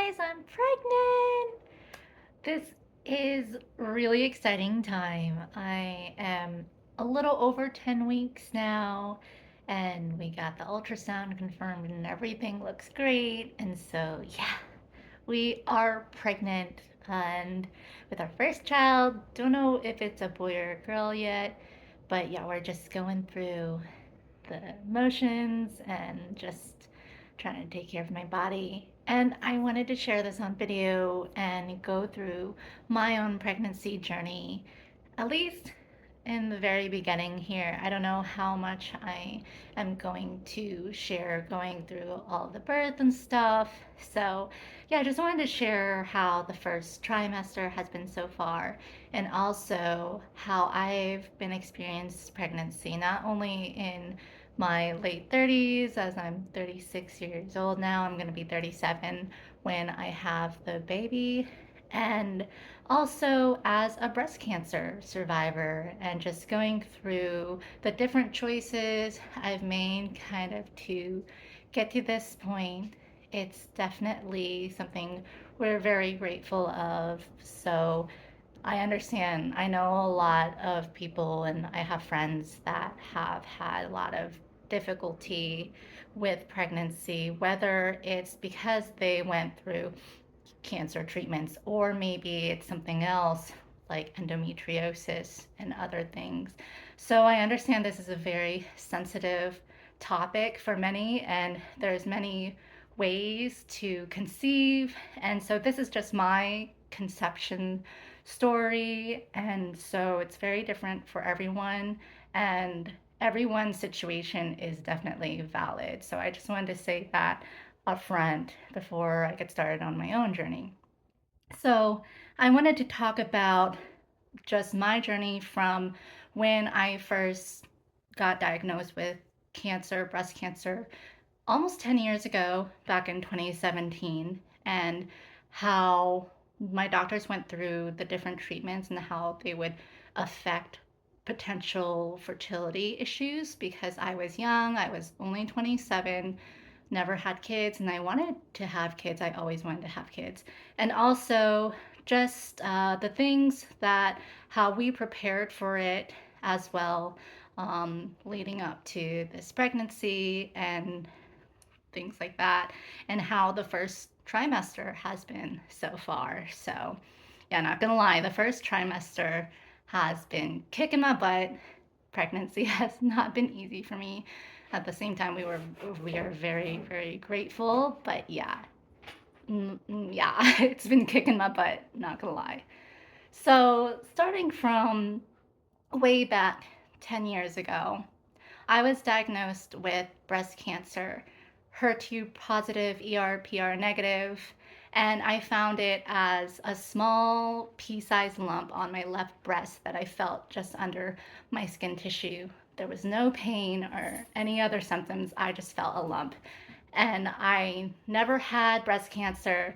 guys, I'm pregnant. This is really exciting time. I am a little over 10 weeks now, and we got the ultrasound confirmed, and everything looks great. And so, yeah, we are pregnant and with our first child. Don't know if it's a boy or a girl yet, but yeah, we're just going through the motions and just trying to take care of my body. And I wanted to share this on video and go through my own pregnancy journey, at least in the very beginning here. I don't know how much I am going to share going through all the birth and stuff. So, yeah, I just wanted to share how the first trimester has been so far and also how I've been experiencing pregnancy, not only in my late 30s, as I'm 36 years old now. I'm going to be 37 when I have the baby. And also as a breast cancer survivor, and just going through the different choices I've made kind of to get to this point. It's definitely something we're very grateful of. So I understand. I know a lot of people, and I have friends that have had a lot of difficulty with pregnancy, whether it's because they went through cancer treatments or maybe it's something else like endometriosis and other things. So I understand this is a very sensitive topic for many, and there's many ways to conceive. And so this is just my conception story. And so it's very different for everyone. And everyone's situation is definitely valid. So I just wanted to say that up front before I get started on my own journey. So I wanted to talk about just my journey from when I first got diagnosed with cancer, breast cancer, almost 10 years ago, back in 2017, and how my doctors went through the different treatments and how they would affect potential fertility issues because I was young, I was only 27, never had kids, and I wanted to have kids. I always wanted to have kids. And also, just the things that how we prepared for it as well, leading up to this pregnancy and things like that, and how the first trimester has been so far. So, yeah, not gonna lie, the first trimester has been kicking my butt. Pregnancy has not been easy for me. At the same time, we are very very grateful, but yeah, yeah, it's been kicking my butt. Not gonna lie. So starting from way back 10 years ago, I was diagnosed with breast cancer, HER2 positive, ER/PR negative, and I found it as a small pea-sized lump on my left breast that I felt just under my skin tissue. There was no pain or any other symptoms. I just felt a lump. And I never had breast cancer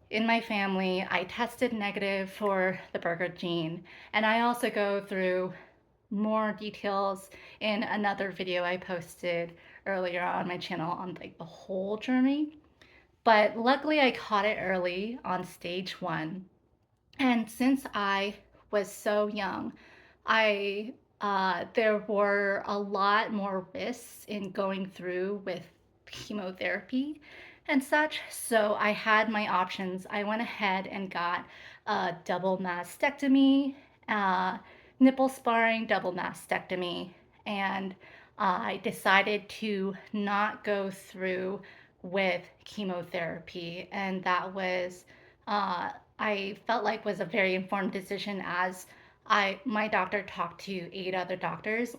in my family. I tested negative for the Burger gene, and I also go through more details in another video I posted earlier on my channel on like the whole journey. But luckily I caught it early on stage 1. And since I was so young, I there were a lot more risks in going through with chemotherapy and such. So I had my options. I went ahead and got a double mastectomy, uh, nipple sparring double mastectomy, and I decided to not go through with chemotherapy, and that was uh, I felt like was a very informed decision, as my doctor talked to 8 other doctors,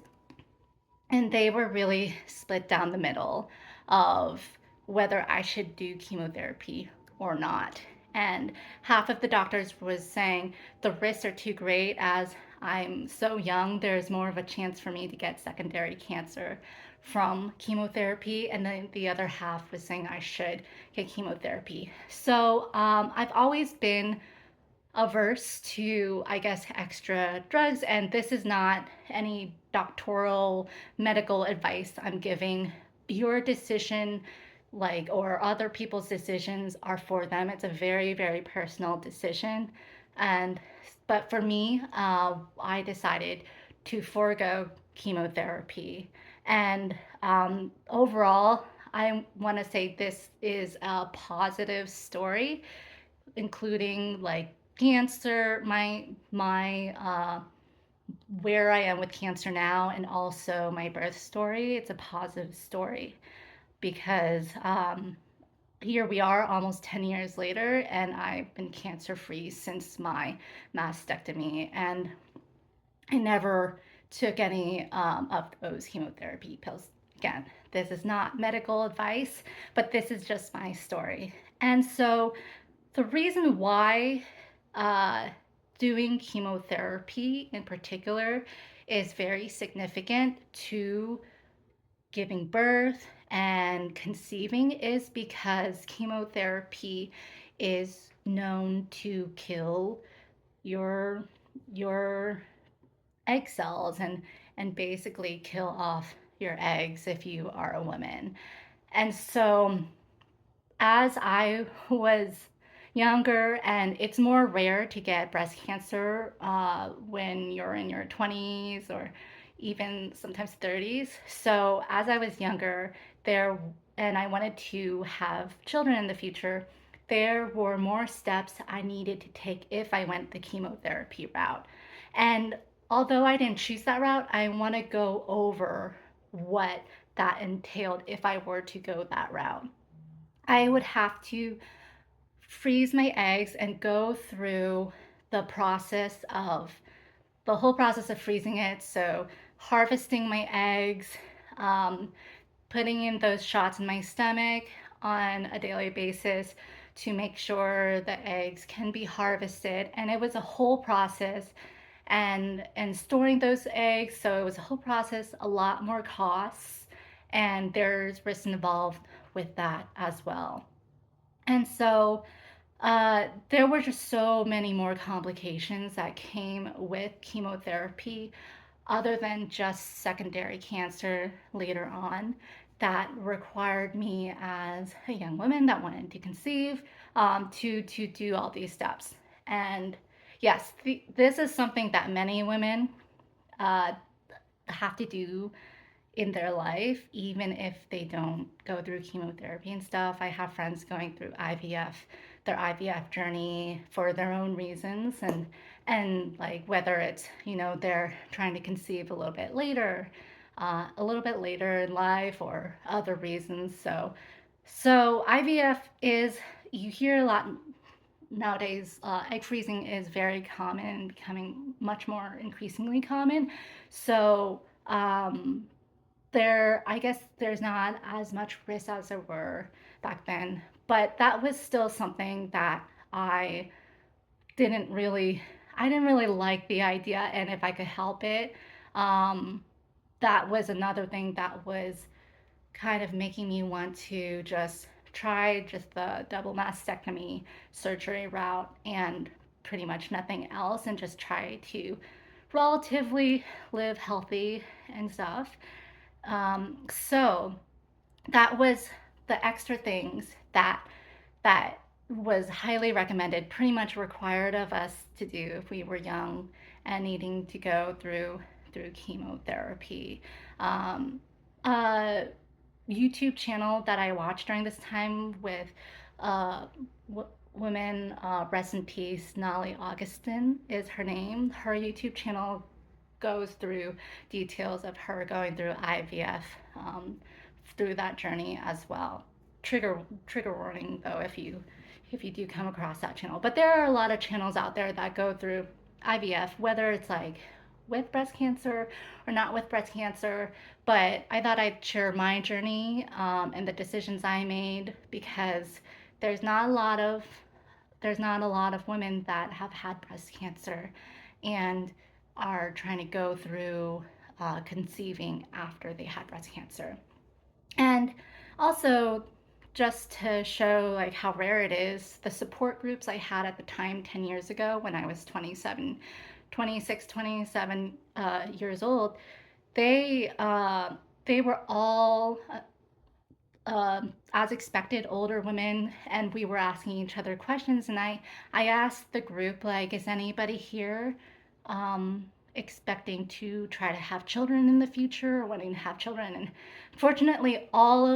and they were really split down the middle of whether I should do chemotherapy or not. And half of the doctors was saying the risks are too great, as I'm so young, there's more of a chance for me to get secondary cancer from chemotherapy. And then the other half was saying I should get chemotherapy. So I've always been averse to, I guess, extra drugs. And this is not any doctoral medical advice I'm giving. Your decision like, or other people's decisions are for them. It's a very, very personal decision. And, but for me, I decided to forego chemotherapy. And overall, I want to say this is a positive story, including like cancer, my where I am with cancer now, and also my birth story. It's a positive story because here we are almost 10 years later, and I've been cancer free since my mastectomy, and I never took any of those chemotherapy pills again. This is not medical advice, but this is just my story. And so the reason why uh, doing chemotherapy in particular is very significant to giving birth and conceiving is because chemotherapy is known to kill your your egg cells and basically kill off your eggs if you are a woman. And so as I was younger, and it's more rare to get breast cancer when you're in your 20s or even sometimes 30s. So as I was younger, there and I wanted to have children in the future, there were more steps I needed to take if I went the chemotherapy route. And although I didn't choose that route, I want to go over what that entailed if I were to go that route. I would have to freeze my eggs and go through the process of the whole process of freezing it. So, harvesting my eggs, um, putting in those shots in my stomach on a daily basis to make sure the eggs can be harvested. And it was a whole process, and storing those eggs. So it was a whole process, a lot more costs, and there's risks involved with that as well. And so there were just so many more complications that came with chemotherapy, other than just secondary cancer later on, that required me as a young woman that wanted to conceive to do all these steps. And yes, this is something that many women uh, have to do in their life, even if they don't go through chemotherapy and stuff. I have friends going through IVF, their IVF journey for their own reasons, and like whether it's they're trying to conceive a little bit later in life or other reasons. So IVF is, you hear a lot nowadays. Egg freezing is very common and becoming much more increasingly common. So I guess there's not as much risk as there were back then, but that was still something that I didn't really, I didn't really like the idea. And if I could help it, um, that was another thing that was kind of making me want to just try just the double mastectomy surgery route and pretty much nothing else, and just try to relatively live healthy and stuff. So that was the extra things that was highly recommended, pretty much required of us to do if we were young and needing to go through chemotherapy. Um, a YouTube channel that I watched during this time with uh, women, rest in peace, Nolly Augustin is her name. Her YouTube channel goes through details of her going through IVF, through that journey as well. Trigger warning though if you do come across that channel. But there are a lot of channels out there that go through IVF, whether it's like with breast cancer or not with breast cancer. But I thought I'd share my journey and the decisions I made, because there's not a lot of there's not a lot of women that have had breast cancer and are trying to go through conceiving after they had breast cancer. And also, just to show like how rare it is, the support groups I had at the time 10 years ago when I was 27 years old, they uh, they were all as expected, older women, and we were asking each other questions. And I asked the group, like, is anybody here expecting to try to have children in the future or wanting to have children? And fortunately, all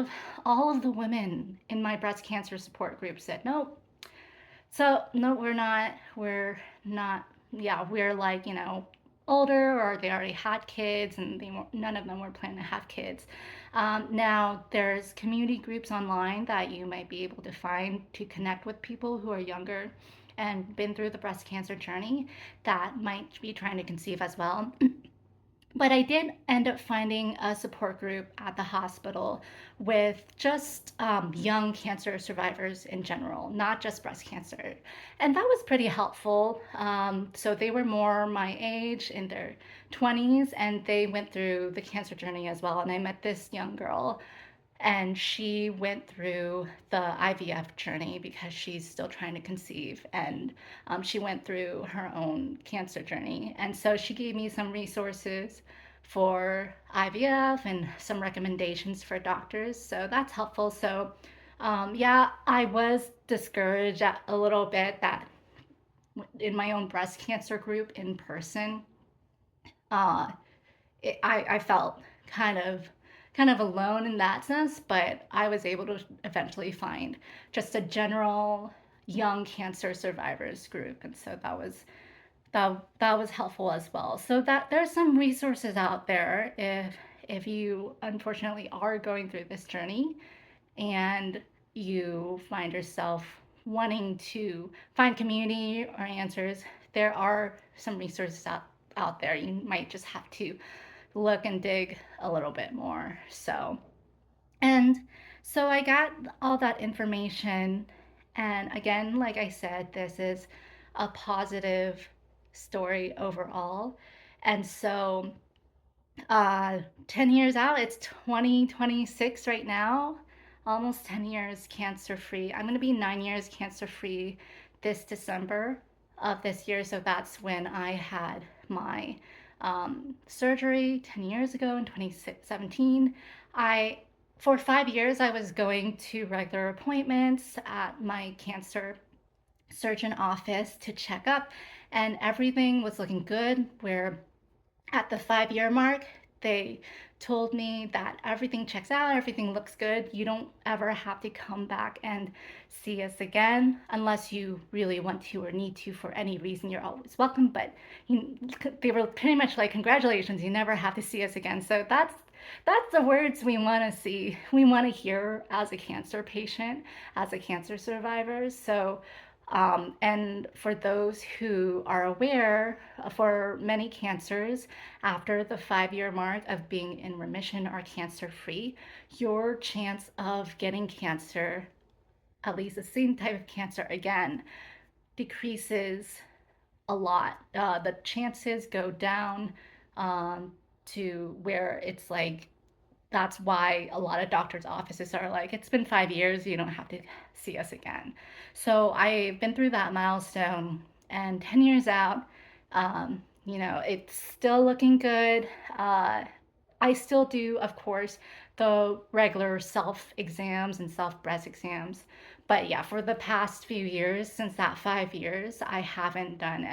of the women in my breast cancer support group said no. So no, we're not. We're not. Yeah, we're like, older, or they already had kids, and none of them were planning to have kids. Now there's community groups online that you might be able to find to connect with people who are younger and been through the breast cancer journey that might be trying to conceive as well. But I did end up finding a support group at the hospital with just young cancer survivors in general, not just breast cancer. And that was pretty helpful. So they were more my age, in their 20s, and they went through the cancer journey as well. And I met this young girl, and she went through the IVF journey because she's still trying to conceive, and she went through her own cancer journey. And so she gave me some resources for IVF and some recommendations for doctors. So that's helpful. So, yeah, I was discouraged a little bit that in my own breast cancer group in person, uh, I felt kind of kind of alone in that sense, but I was able to eventually find just a general young cancer survivors group, and so that was helpful as well. So that there's some resources out there if you unfortunately are going through this journey and you find yourself wanting to find community or answers. There are some resources out there. You might just have to look and dig a little bit more. And so I got all that information. And again, like I said, this is a positive story overall. And so 10 years out, it's 2026 right now, almost 10 years cancer free. I'm going to be 9 years cancer free this December of this year. So that's when I had my surgery 10 years ago in 2017. I For 5 years, I was going to regular appointments at my cancer surgeon office to check up, and everything was looking good. Where at the 5 year mark, they told me that everything checks out, everything looks good. You don't ever have to come back and see us again unless you really want to or need to for any reason. You're always welcome, but they were pretty much like, congratulations, you never have to see us again. So that's the words we want to see, we want to hear as a cancer patient, as a cancer survivor. So and for those who are aware, for many cancers, after the 5 year mark of being in remission or cancer free, your chance of getting cancer, at least the same type of cancer again, decreases a lot. The chances go down to where it's like, that's why a lot of doctors' offices are like, it's been 5 years, you don't have to see us again. So I've been through that milestone, and 10 years out, it's still looking good. I still do, of course, the regular self exams and self breast exams. But yeah, for the past few years, since that 5 years, I haven't done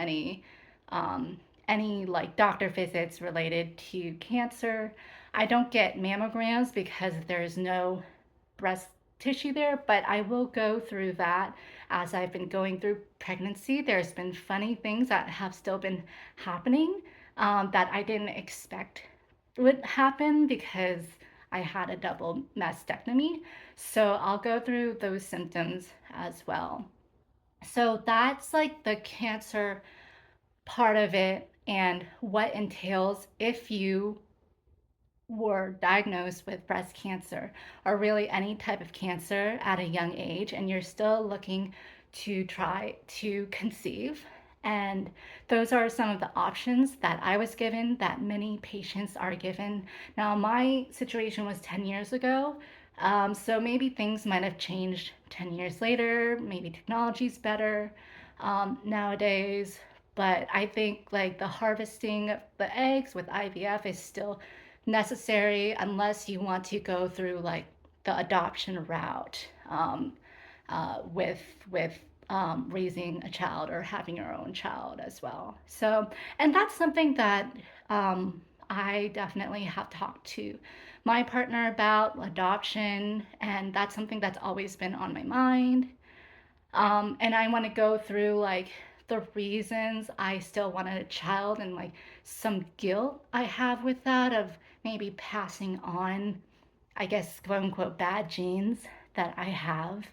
um, any like doctor visits related to cancer. I don't get mammograms because there's no breast tissue there, but I will go through that as I've been going through pregnancy. There's been funny things that have still been happening that I didn't expect would happen because I had a double mastectomy. So I'll go through those symptoms as well. So that's like the cancer part of it, and what entails if you were diagnosed with breast cancer or really any type of cancer at a young age and you're still looking to try to conceive. And those are some of the options that I was given, that many patients are given. Now, my situation was 10 years ago, so maybe things might have changed 10 years later. Maybe technology's better nowadays. But I think like the harvesting of the eggs with IVF is still necessary unless you want to go through like the adoption route, with raising a child or having your own child as well. So, and that's something that I definitely have talked to my partner about adoption, and that's something that's always been on my mind. And I want to go through like the reasons I still wanted a child and like some guilt I have with that of maybe passing on, I guess, quote unquote, bad genes that I have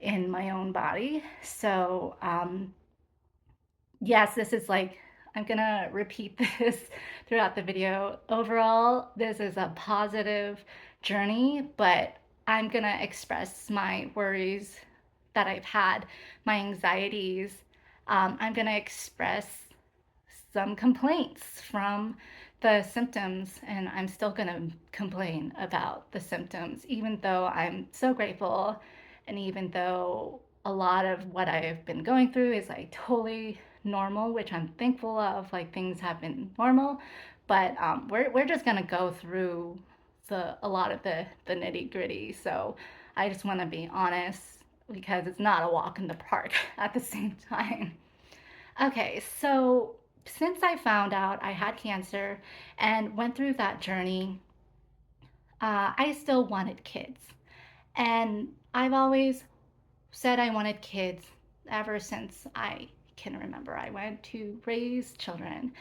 in my own body. So, yes, this is like, I'm gonna repeat this throughout the video. Overall, this is a positive journey, but I'm gonna express my worries that I've had, my anxieties. I'm gonna express some complaints from the symptoms, and I'm still going to complain about the symptoms, even though I'm so grateful. And even though a lot of what I've been going through is like totally normal, which I'm thankful of, like things have been normal. But we're just going to go through a lot of the nitty gritty. So I just want to be honest because it's not a walk in the park at the same time. Okay, so since I found out I had cancer and went through that journey, I still wanted kids. And I've always said I wanted kids ever since I can remember. I wanted to raise children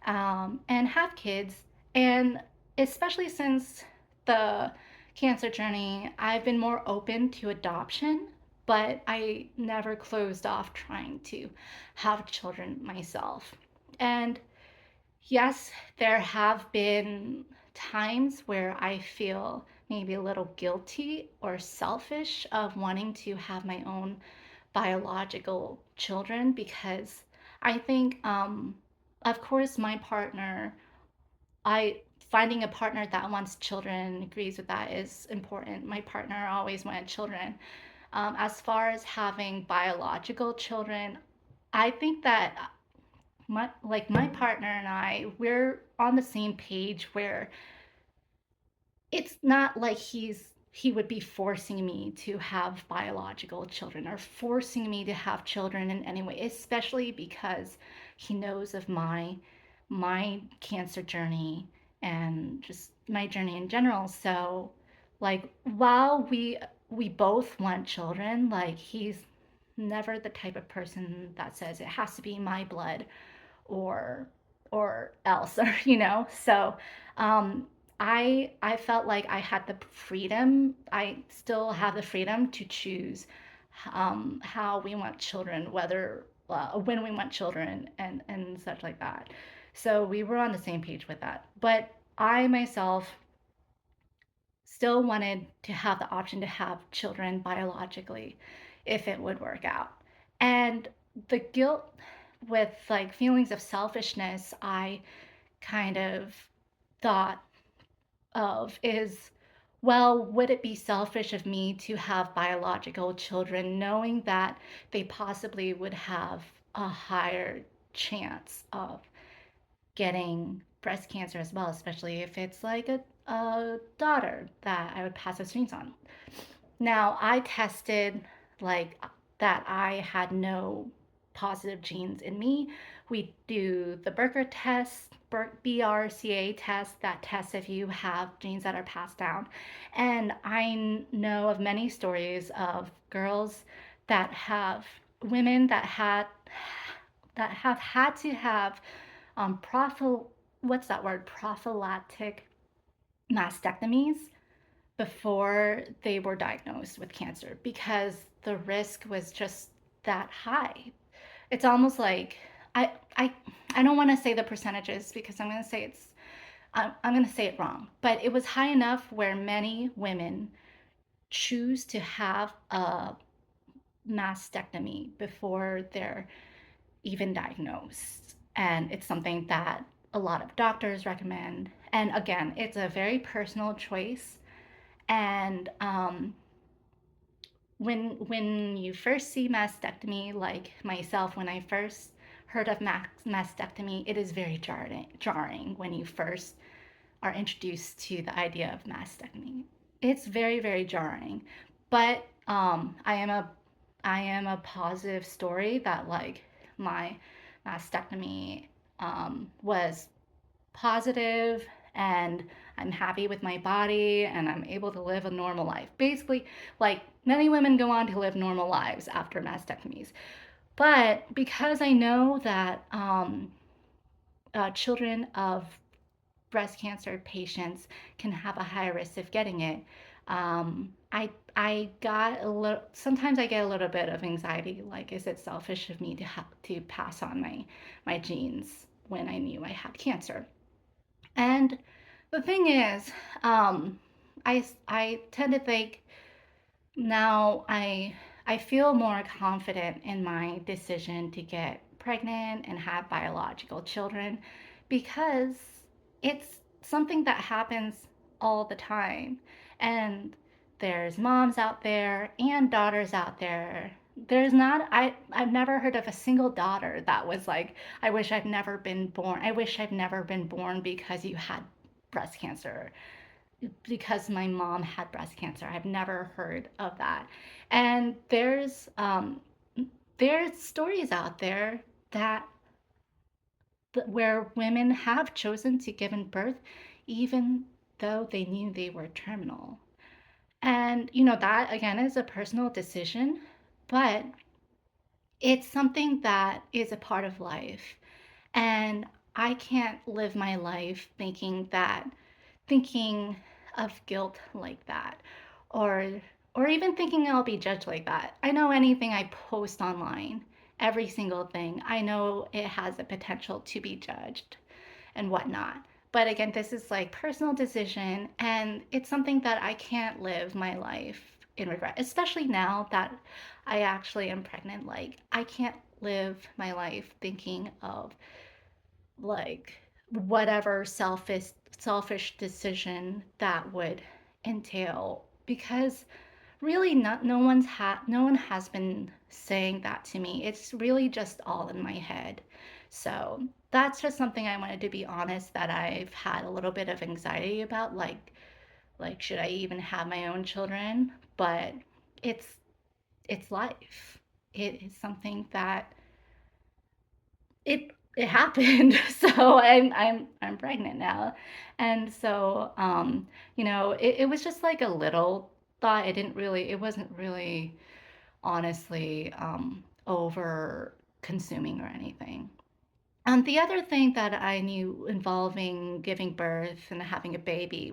and have kids. And especially since the cancer journey, I've been more open to adoption, but I never closed off trying to have children myself. And yes, there have been times where I feel maybe a little guilty or selfish of wanting to have my own biological children because I think, of course, my partner, I finding a partner that wants children, agrees with that is important. My partner always wanted children. As far as having biological children, I think that my partner and I, we're on the same page where it's not like he would be forcing me to have biological children or forcing me to have children in any way, especially because he knows of my cancer journey and just my journey in general. So like while we both want children, like he's never the type of person that says it has to be my blood or or else or so um I felt like I had the freedom. I still have the freedom to choose how we want children, whether when we want children and such like that. So we were on the same page with that, but I myself still wanted to have the option to have children biologically if it would work out. And the guilt with like feelings of selfishness, I kind of thought of is, well, would it be selfish of me to have biological children knowing that they possibly would have a higher chance of getting breast cancer as well, especially if it's like a daughter that I would pass those genes on. Now, I tested like that I had no positive genes in me. We do the BRCA test, BRCA test, that tests if you have genes that are passed down. And I know of many stories of girls that have, women that have had to have what's that word? Prophylactic mastectomies before they were diagnosed with cancer because the risk was just that high. It's almost like I I I don't want to say the percentages because I'm going to say I'm going to say it wrong, but it was high enough where many women choose to have a mastectomy before they're even diagnosed. And it's something that a lot of doctors recommend. And again, it's a very personal choice. And when you first see mastectomy, like myself, when I first heard of mastectomy, it is very jarring when you first are introduced to the idea of mastectomy. it's very, very jarring. But I am a positive story that like my mastectomy was positive, and I'm happy with my body and I'm able to live a normal life. Basically, like many women go on to live normal lives after mastectomies. But because I know that children of breast cancer patients can have a higher risk of getting it, I got a little. Sometimes I get a little bit of anxiety. Like, is it selfish of me to have to pass on my genes when I knew I had cancer? And the thing is, I tend to think now I feel more confident in my decision to get pregnant and have biological children because it's something that happens all the time. And there's moms out there and daughters out there. There's not I've never heard of a single daughter that was like, I wish I've never been born. I wish I've never been born because you had breast cancer, because my mom had breast cancer. I've never heard of that. And there's stories out there that where women have chosen to give birth even though they knew they were terminal. And that again is a personal decision, but it's something that is a part of life. And I can't live my life thinking of guilt like that, or or even thinking I'll be judged like that. I know anything I post online, every single thing, I know it has a potential to be judged and whatnot. But again, this is like personal decision, and it's something that I can't live my life in regret, especially now that I actually am pregnant. Like, I can't live my life thinking of like whatever selfish decision that would entail, because really no one has been saying that to me. It's really just all in my head. So that's just something I wanted to be honest that I've had a little bit of anxiety about, like should I even have my own children? But it's it's life. It is something that it happened. So I'm pregnant now. And so it was just like a little thought. It wasn't really honestly over consuming or anything. The other thing that I knew involving giving birth and having a baby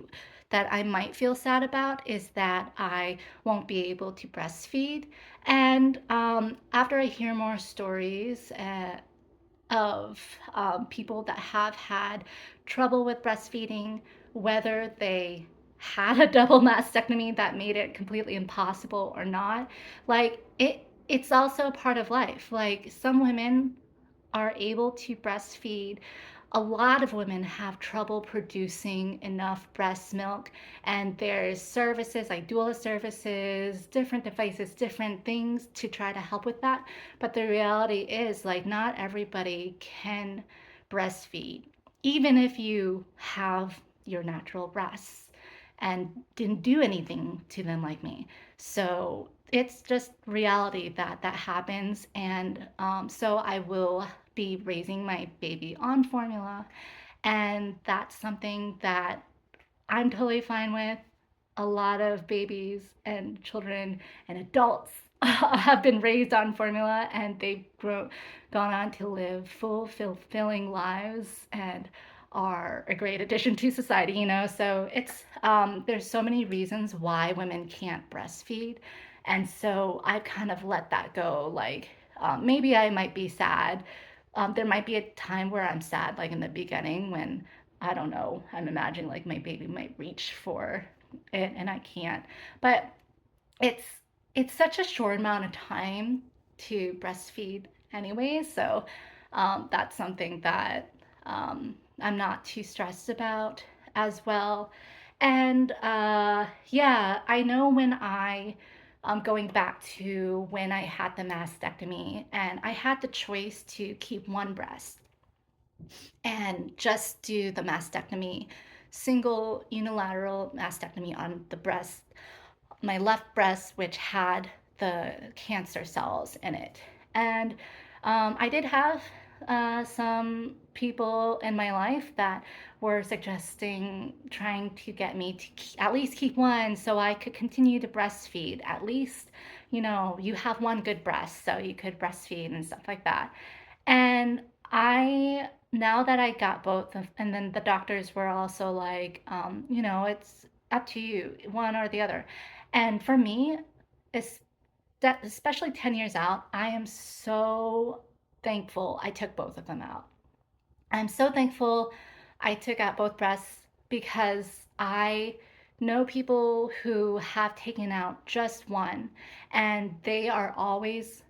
that I might feel sad about is that I won't be able to breastfeed. And after I hear more stories of people that have had trouble with breastfeeding, whether they had a double mastectomy that made it completely impossible or not. Like, it's also part of life. Like, some women are able to breastfeed. A lot of women have trouble producing enough breast milk, and there's services like doula services, different devices, different things to try to help with that. But the reality is, like, not everybody can breastfeed, even if you have your natural breasts and didn't do anything to them like me. So it's just reality that that happens. And so I will be raising my baby on formula. And that's something that I'm totally fine with. A lot of babies and children and adults have been raised on formula, and gone on to live full, fulfilling lives and are a great addition to society. So there's so many reasons why women can't breastfeed. And so I've kind of let that go. Like, maybe I might be sad. There might be a time where I'm sad, like in the beginning, when I don't know, I'm imagining like my baby might reach for it and I can't. But it's it's such a short amount of time to breastfeed anyway, so that's something that I'm not too stressed about as well. And yeah, I know when going back to when I had the mastectomy and I had the choice to keep one breast and just do the mastectomy. single unilateral mastectomy on the breast, my left breast, which had the cancer cells in it. And I did have some people in my life that were suggesting trying to get me to at least keep one so I could continue to breastfeed. At least, you have one good breast, so you could breastfeed and stuff like that. And now that I got both, and then the doctors were also like, it's up to you, one or the other. And for me, it's that, especially 10 years out, I am so thankful I took both of them out. I'm so thankful I took out both breasts because I know people who have taken out just one, and they are always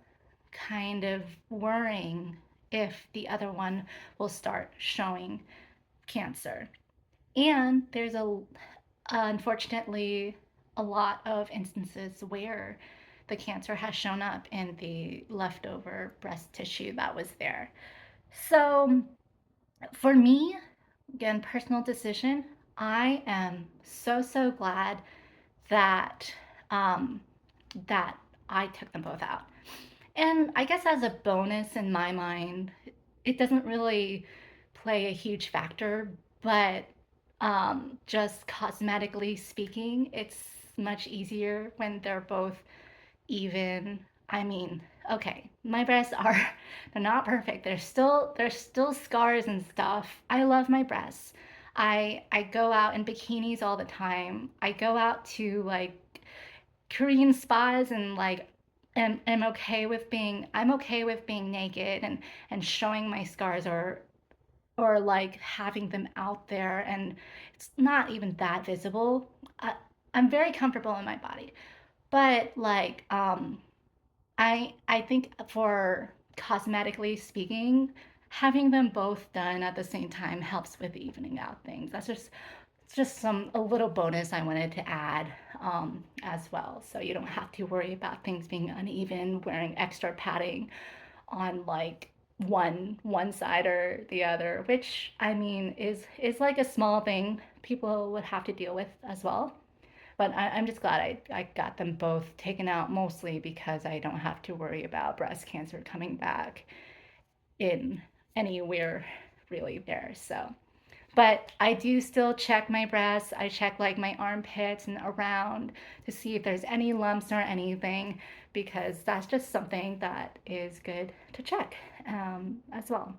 kind of worrying if the other one will start showing cancer. And there's unfortunately a lot of instances where the cancer has shown up in the leftover breast tissue that was there. So for me, again, personal decision, I am so glad that um, that I took them both out. And I guess as a bonus in my mind, it doesn't really play a huge factor, but just cosmetically speaking, it's much easier when they're both even. I mean, okay, my breasts are they're not perfect. There's still scars and stuff. I love my breasts. I go out in bikinis all the time. I go out to like Korean spas and like am okay with being I'm okay with being naked and showing my scars or like having them out there and it's not even that visible. I'm very comfortable in my body, but like I think for cosmetically speaking, having them both done at the same time helps with evening out things. That's just some a little bonus I wanted to add as well. So you don't have to worry about things being uneven, wearing extra padding on like one side or the other, which I mean is like a small thing people would have to deal with as well. But I'm just glad I got them both taken out mostly because I don't have to worry about breast cancer coming back in anywhere really there. So but I do still check my breasts. I check like my armpits and around to see if there's any lumps or anything because that's just something that is good to check as well.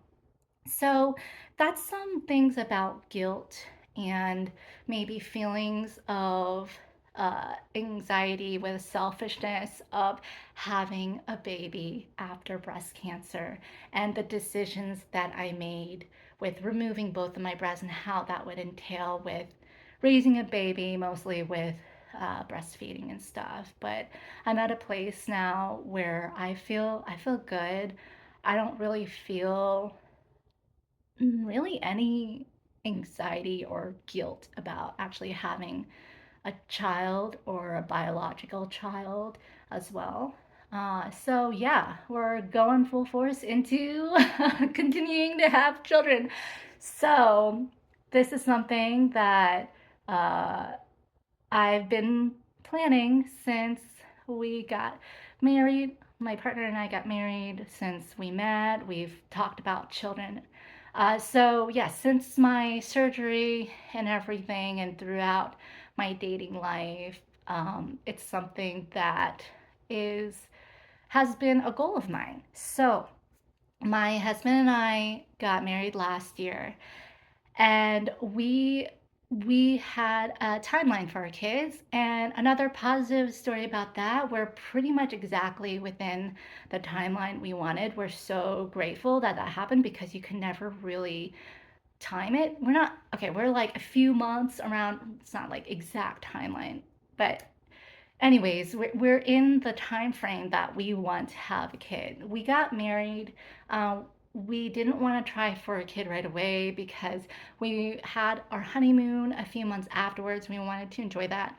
So that's some things about guilt and maybe feelings of anxiety with selfishness of having a baby after breast cancer and the decisions that I made with removing both of my breasts and how that would entail with raising a baby, mostly with breastfeeding and stuff. But I'm at a place now where I feel good. I don't really feel really any anxiety or guilt about actually having a child or a biological child as well. So yeah, we're going full force into continuing to have children. So this is something that uh, I've been planning since we got married. My partner and I got married since we met. We've talked about children. So, yes, since my surgery and everything, and throughout my dating life, it's something that is has been a goal of mine. So, my husband and I got married last year, and we had a timeline for our kids. And another positive story about that, we're pretty much exactly within the timeline we wanted. We're so grateful that that happened because you can never really time it. We're not okay, we're like a few months around. It's not like exact timeline, but anyways, we're in the time frame that we want to have a kid. We got married. We didn't want to try for a kid right away because we had our honeymoon a few months afterwards. We wanted to enjoy that.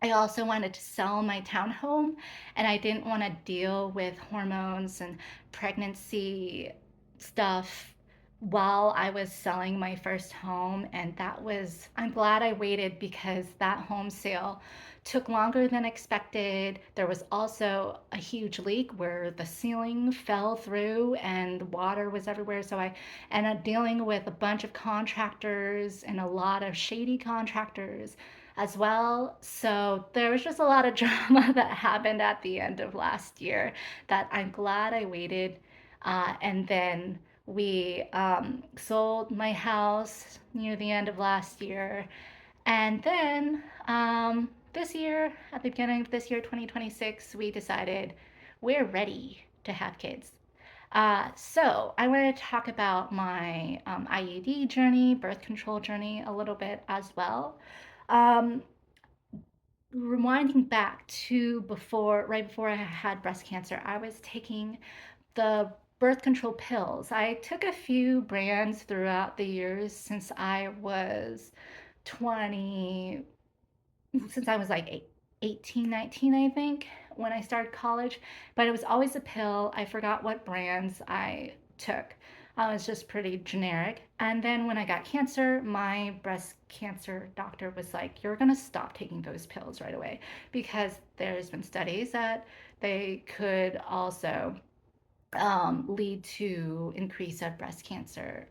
I also wanted to sell my townhome and I didn't want to deal with hormones and pregnancy stuff while I was selling my first home. And I'm glad I waited because that home sale took longer than expected. There was also a huge leak where the ceiling fell through and water was everywhere. So I ended up dealing with a bunch of contractors and a lot of shady contractors as well. So there was just a lot of drama that happened at the end of last year that I'm glad I waited. And then we sold my house near the end of last year. And then this year, at the beginning of this year, 2026, we decided we're ready to have kids. So I want to talk about my IUD journey, birth control journey a little bit as well. Um, Rewinding back to right before I had breast cancer, I was taking the birth control pills. I took a few brands throughout the years since I was 20, since I was like 18, 19, I think, when I started college. But it was always a pill. I forgot what brands I took. I was just pretty generic. And then when I got cancer, my breast cancer doctor was like, "You're going to stop taking those pills right away," because there's been studies that they could also lead to increase of breast cancer.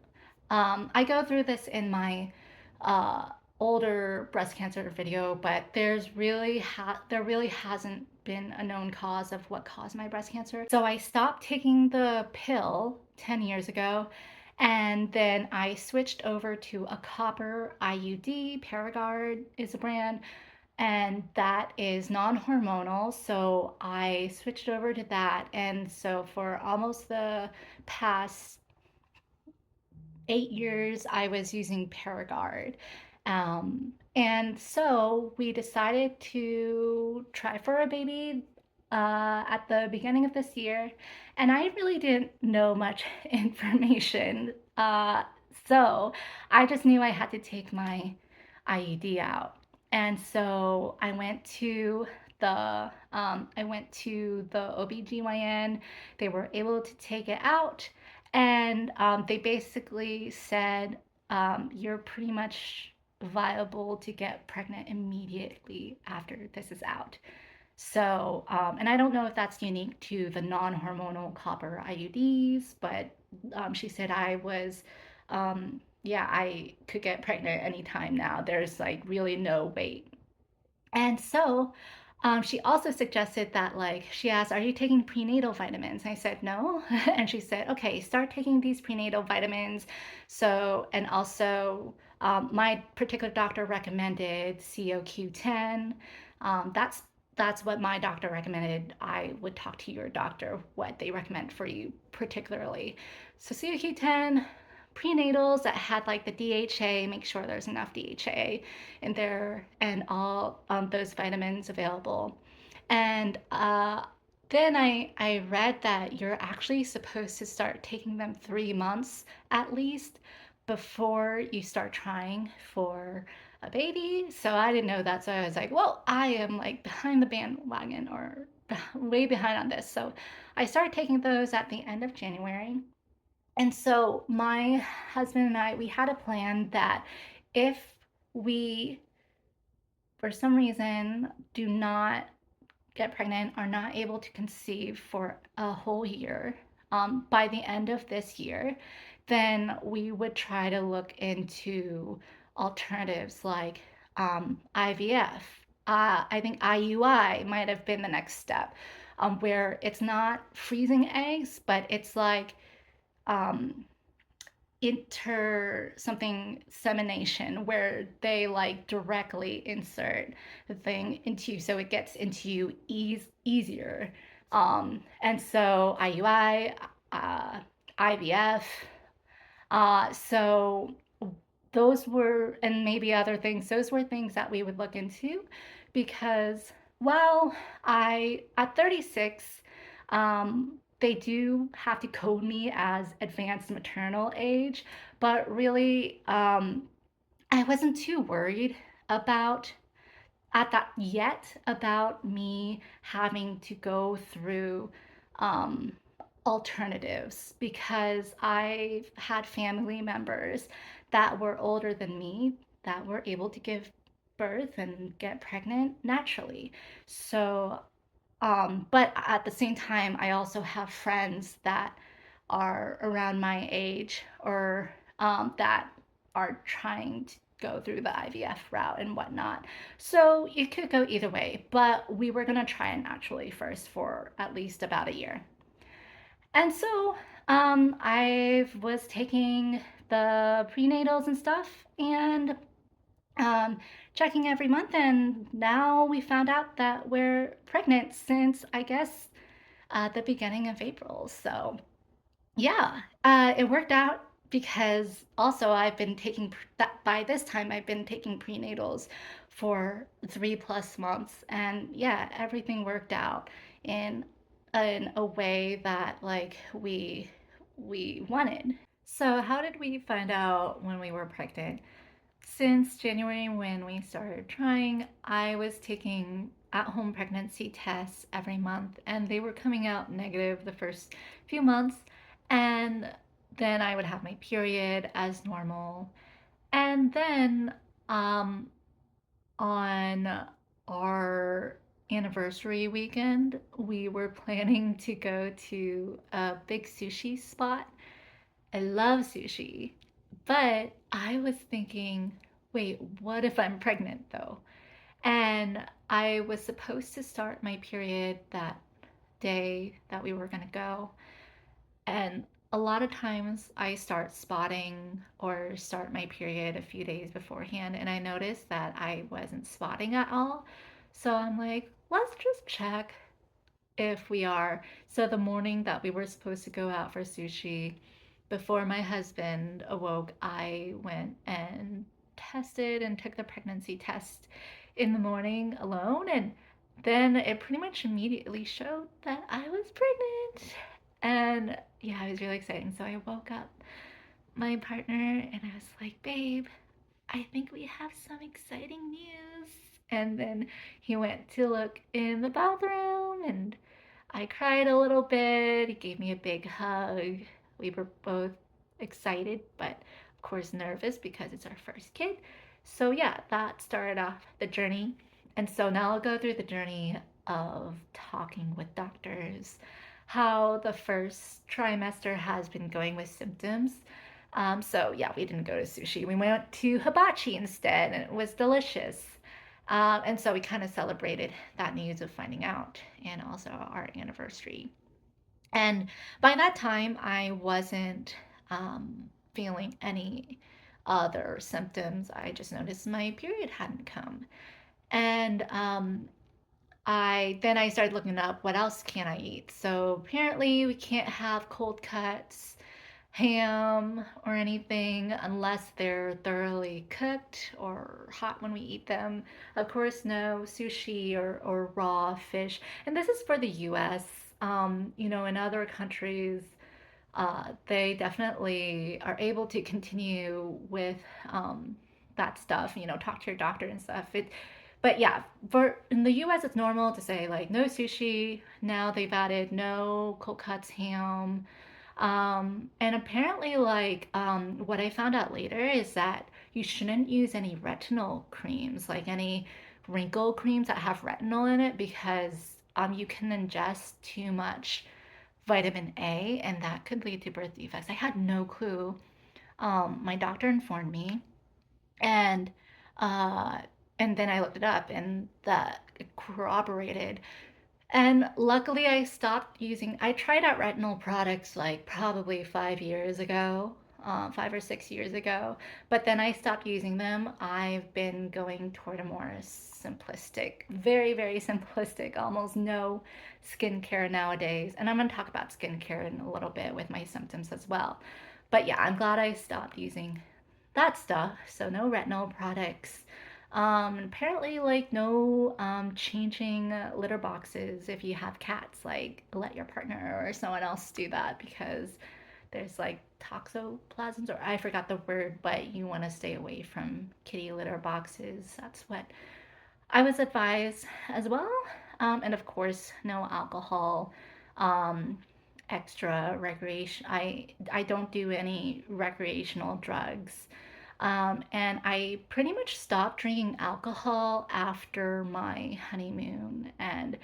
I go through this in my uh, older breast cancer video, but there really hasn't been a known cause of what caused my breast cancer. So I stopped taking the pill 10 years ago, and then I switched over to a copper IUD. Paragard is a brand, and that is non-hormonal. So I switched over to that, and so for almost the past 8 years, I was using Paragard. And so we decided to try for a baby at the beginning of this year. And I really didn't know much information. So I just knew I had to take my IUD out. And so I went to the OBGYN. They were able to take it out, and they basically said, "You're pretty much viable to get pregnant immediately after this is out." So, and I don't know if that's unique to the non-hormonal copper IUDs, but she said yeah, I could get pregnant anytime now. There's like really no wait. And so she also suggested that, like, she asked, "Are you taking prenatal vitamins?" I said, "No." And she said, "Okay, start taking these prenatal vitamins." So, and also, my particular doctor recommended COQ10. That's what my doctor recommended. I would talk to your doctor what they recommend for you particularly. So COQ10, prenatals that had like the DHA, make sure there's enough DHA in there, and all those vitamins available. And then I read that you're actually supposed to start taking them 3 months at least before you start trying for a baby. So I didn't know that. So I was like, well, I am like behind the bandwagon, or way behind on this. So I started taking those at the end of January. And so my husband and I, we had a plan that if we, for some reason, do not get pregnant, are not able to conceive for a whole year, by the end of this year, then we would try to look into alternatives like IVF. I think IUI might have been the next step, where it's not freezing eggs, but it's like um, something semination, where they like directly insert the thing into you so it gets into you easier. And so IUI, IVF. So those were, and maybe other things, those were things that we would look into, because, well, at 36, they do have to code me as advanced maternal age, but really, I wasn't too worried about at that yet about me having to go through um, alternatives because I've had family members that were older than me that were able to give birth and get pregnant naturally. So, but at the same time, I also have friends that are around my age or that are trying to go through the IVF route and whatnot. So it could go either way, but we were going to try it naturally first for at least about a year. And so I was taking the prenatals and stuff and um, checking every month. And now we found out that we're pregnant since, I guess, the beginning of April. So yeah, it worked out because also I've been taking that by this time I've been taking prenatals for 3+ months, and yeah, everything worked out in in a way that like we wanted. So how did we find out when we were pregnant? Since January, when we started trying, I was taking at home pregnancy tests every month, and they were coming out negative the first few months. And then I would have my period as normal. And then um, on our anniversary weekend, we were planning to go to a big sushi spot. I love sushi, but I was thinking, wait, what if I'm pregnant though? And I was supposed to start my period that day that we were going to go. And a lot of times I start spotting or start my period a few days beforehand, and I noticed that I wasn't spotting at all. So I'm like, let's just check if we are. So the morning that we were supposed to go out for sushi, before my husband awoke, I went and tested and took the pregnancy test in the morning alone. And then it pretty much immediately showed that I was pregnant. And yeah, it was really exciting. So I woke up my partner and I was like, babe, I think we have some exciting news. And then he went to look in the bathroom and I cried a little bit. He gave me a big hug. We were both excited, but of course nervous because it's our first kid. So, yeah, that started off the journey. And so now I'll go through the journey of talking with doctors, how the first trimester has been going with symptoms. So, yeah, we didn't go to sushi. We went to hibachi instead, and it was delicious. And so we kind of celebrated that news of finding out and also our anniversary. And by that time, I wasn't feeling any other symptoms. I just noticed my period hadn't come. And I started looking up what else can I eat. So apparently we can't have cold cuts, ham, or anything unless they're thoroughly cooked or hot when we eat them. Of course, no sushi or raw fish. And this is for the US. In other countries, they definitely are able to continue with that stuff, talk to your doctor and stuff. But yeah, for in the US, it's normal to say like no sushi. Now they've added no cold cuts, ham, and apparently, what I found out later is that you shouldn't use any retinol creams, like any wrinkle creams that have retinol in it, because you can ingest too much vitamin A, and that could lead to birth defects. I had no clue. My doctor informed me, and uh, and then I looked it up, and that corroborated. And luckily, I tried out retinol products like probably 5 years ago, 5 or 6 years ago, but then I stopped using them. I've been going toward a more simplistic, very, very simplistic, almost no skincare nowadays. And I'm going to talk about skincare in a little bit with my symptoms as well. But yeah, I'm glad I stopped using that stuff. So no retinol products. Apparently, like no changing litter boxes if you have cats. Like let your partner or someone else do that because there's like toxoplasms, or I forgot the word, but you want to stay away from kitty litter boxes. That's what I was advised as well. And of course, no alcohol. Um, extra recreation. I don't do any recreational drugs. And I pretty much stopped drinking alcohol after my honeymoon. And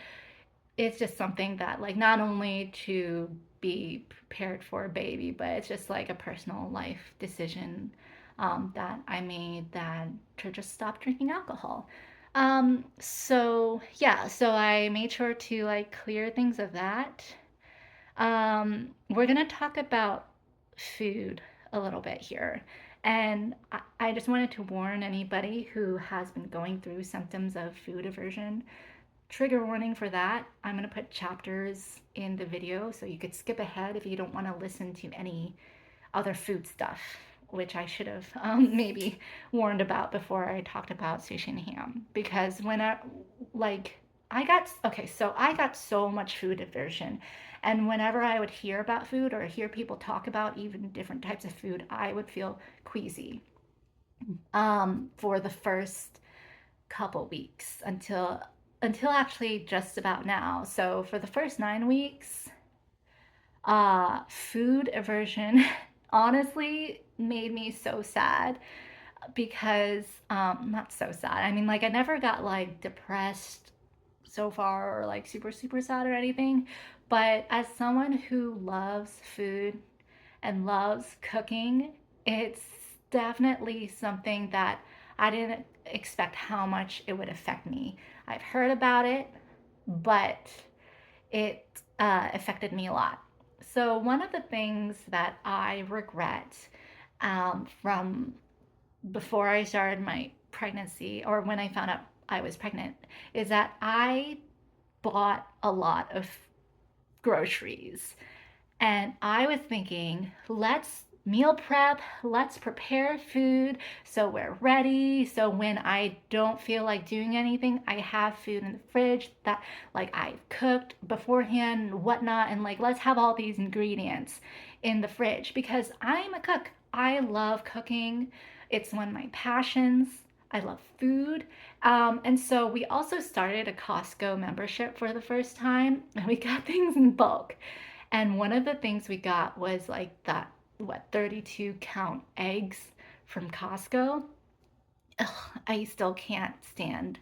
it's just something that, like, not only to be prepared for a baby, but it's just like a personal life decision that I made, that to just stop drinking alcohol. So yeah, so I made sure to like clear things of that. We're gonna talk about food a little bit here. And I just wanted to warn anybody who has been going through symptoms of food aversion. Trigger warning for that. I'm going to put chapters in the video so you could skip ahead if you don't want to listen to any other food stuff, which I should have maybe warned about before I talked about sushi and ham. Because when like, I got so much food aversion. And whenever I would hear about food or hear people talk about even different types of food, I would feel queasy for the first couple weeks until actually just about now. So for the first 9 weeks, food aversion honestly made me so sad because not so sad. I mean, like I never got like depressed so far or like super super sad or anything, but as someone who loves food and loves cooking, it's definitely something that I didn't expect how much it would affect me. I've heard about it, but it affected me a lot. So, one of the things that I regret from before I started my pregnancy, or when I found out I was pregnant, is that I bought a lot of groceries. And I was thinking, let's meal prep, let's prepare food so we're ready. So when I don't feel like doing anything, I have food in the fridge that like I've cooked beforehand and whatnot. And like, let's have all these ingredients in the fridge because I'm a cook. I love cooking, it's one of my passions. I love food. And so we also started a Costco membership for the first time, and we got things in bulk. And one of the things we got was like that, what, 32 count eggs from Costco. Ugh, I still can't stand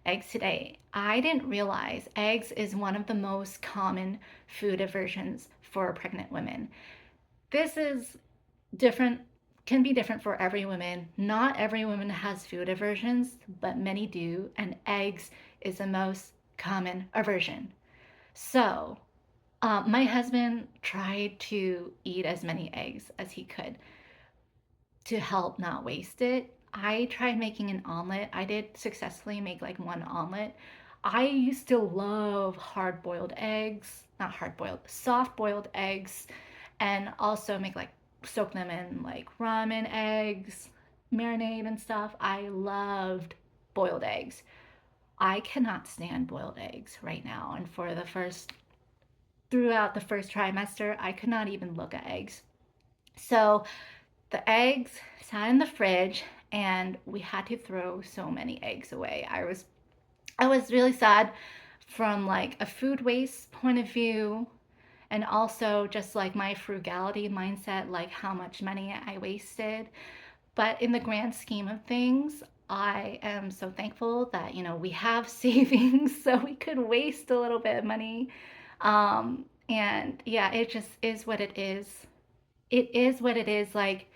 eggs today. I didn't realize eggs is one of the most common food aversions for pregnant women. This is different, can be different for every woman. Not every woman has food aversions, but many do, and eggs is the most common aversion. So, my husband tried to eat as many eggs as he could to help not waste it. I tried making an omelet. I did successfully make like one omelet. I used to love hard boiled eggs, not hard boiled, soft boiled eggs, and also make like soak them in like ramen eggs, marinade and stuff. I loved boiled eggs. I cannot stand boiled eggs right now. And for the first throughout the first trimester, I could not even look at eggs. So the eggs sat in the fridge and we had to throw so many eggs away. I was really sad from like a food waste point of view, and also just like my frugality mindset, like how much money I wasted. But in the grand scheme of things, I am so thankful that, we have savings so we could waste a little bit of money. And yeah, it just is what it is. It is what it is. Like,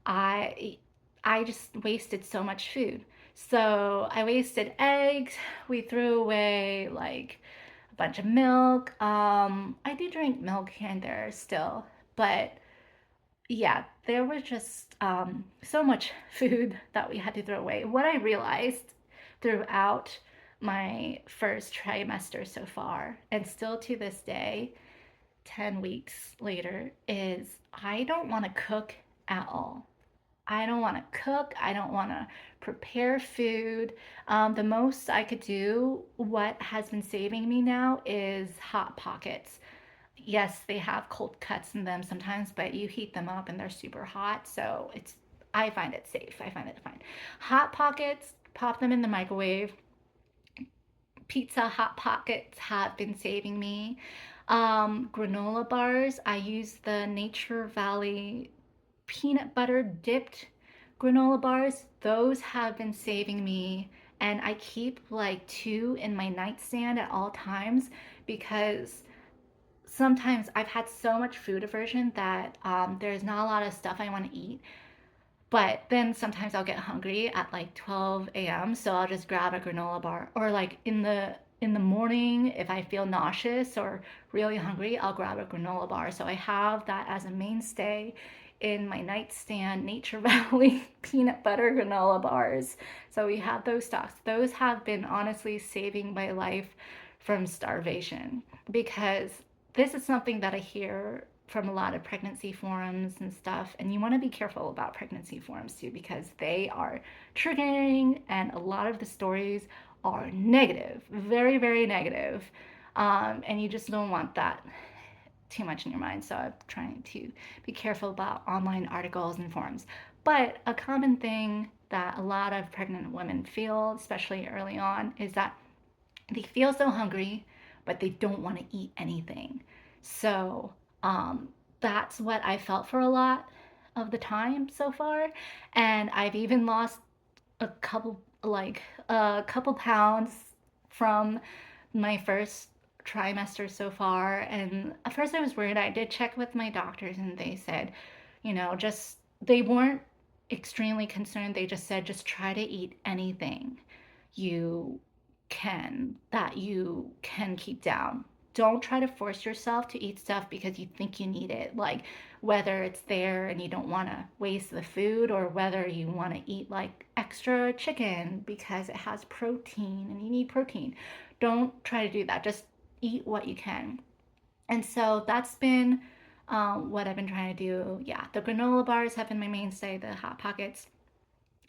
I I just wasted so much food. So I wasted eggs. We threw away like a bunch of milk. I do drink milk here and there still, but yeah, there was just so much food that we had to throw away. What I realized throughout my first trimester so far, and still to this day, 10 weeks later, is I don't want to cook at all. I don't want to cook. I don't want to prepare food. The most I could do, what has been saving me now, is Hot Pockets. Yes, they have cold cuts in them sometimes, but you heat them up and they're super hot. So I find it safe. I find it fine. Hot Pockets, pop them in the microwave. Pizza Hot Pockets have been saving me. Granola bars. I use the Nature Valley peanut butter dipped granola bars. Those have been saving me. And I keep like two in my nightstand at all times because sometimes I've had so much food aversion that there's not a lot of stuff I want to eat. But then sometimes I'll get hungry at like 12 a.m. So I'll just grab a granola bar. Or like in the morning, if I feel nauseous or really hungry, I'll grab a granola bar. So I have that as a mainstay in my nightstand, Nature Valley peanut butter granola bars. So we have those stocks. Those have been honestly saving my life from starvation because this is something that I hear from a lot of pregnancy forums and stuff. And you want to be careful about pregnancy forums too because they are triggering and a lot of the stories are negative, very, very negative. And you just don't want that too much in your mind. So I'm trying to be careful about online articles and forums. But a common thing that a lot of pregnant women feel, especially early on, is that they feel so hungry, but they don't want to eat anything. So that's what I felt for a lot of the time so far. And I've even lost a couple pounds from my first trimester so far. And at first I was worried. I did check with my doctors and they said, just they weren't extremely concerned. They just said just try to eat anything you that you can keep down. Don't try to force yourself to eat stuff because you think you need it. Like whether it's there and you don't want to waste the food, or whether you want to eat like extra chicken because it has protein and you need protein. Don't try to do that. Just eat what you can. And so that's been what I've been trying to do. Yeah, the granola bars have been my mainstay, the Hot Pockets.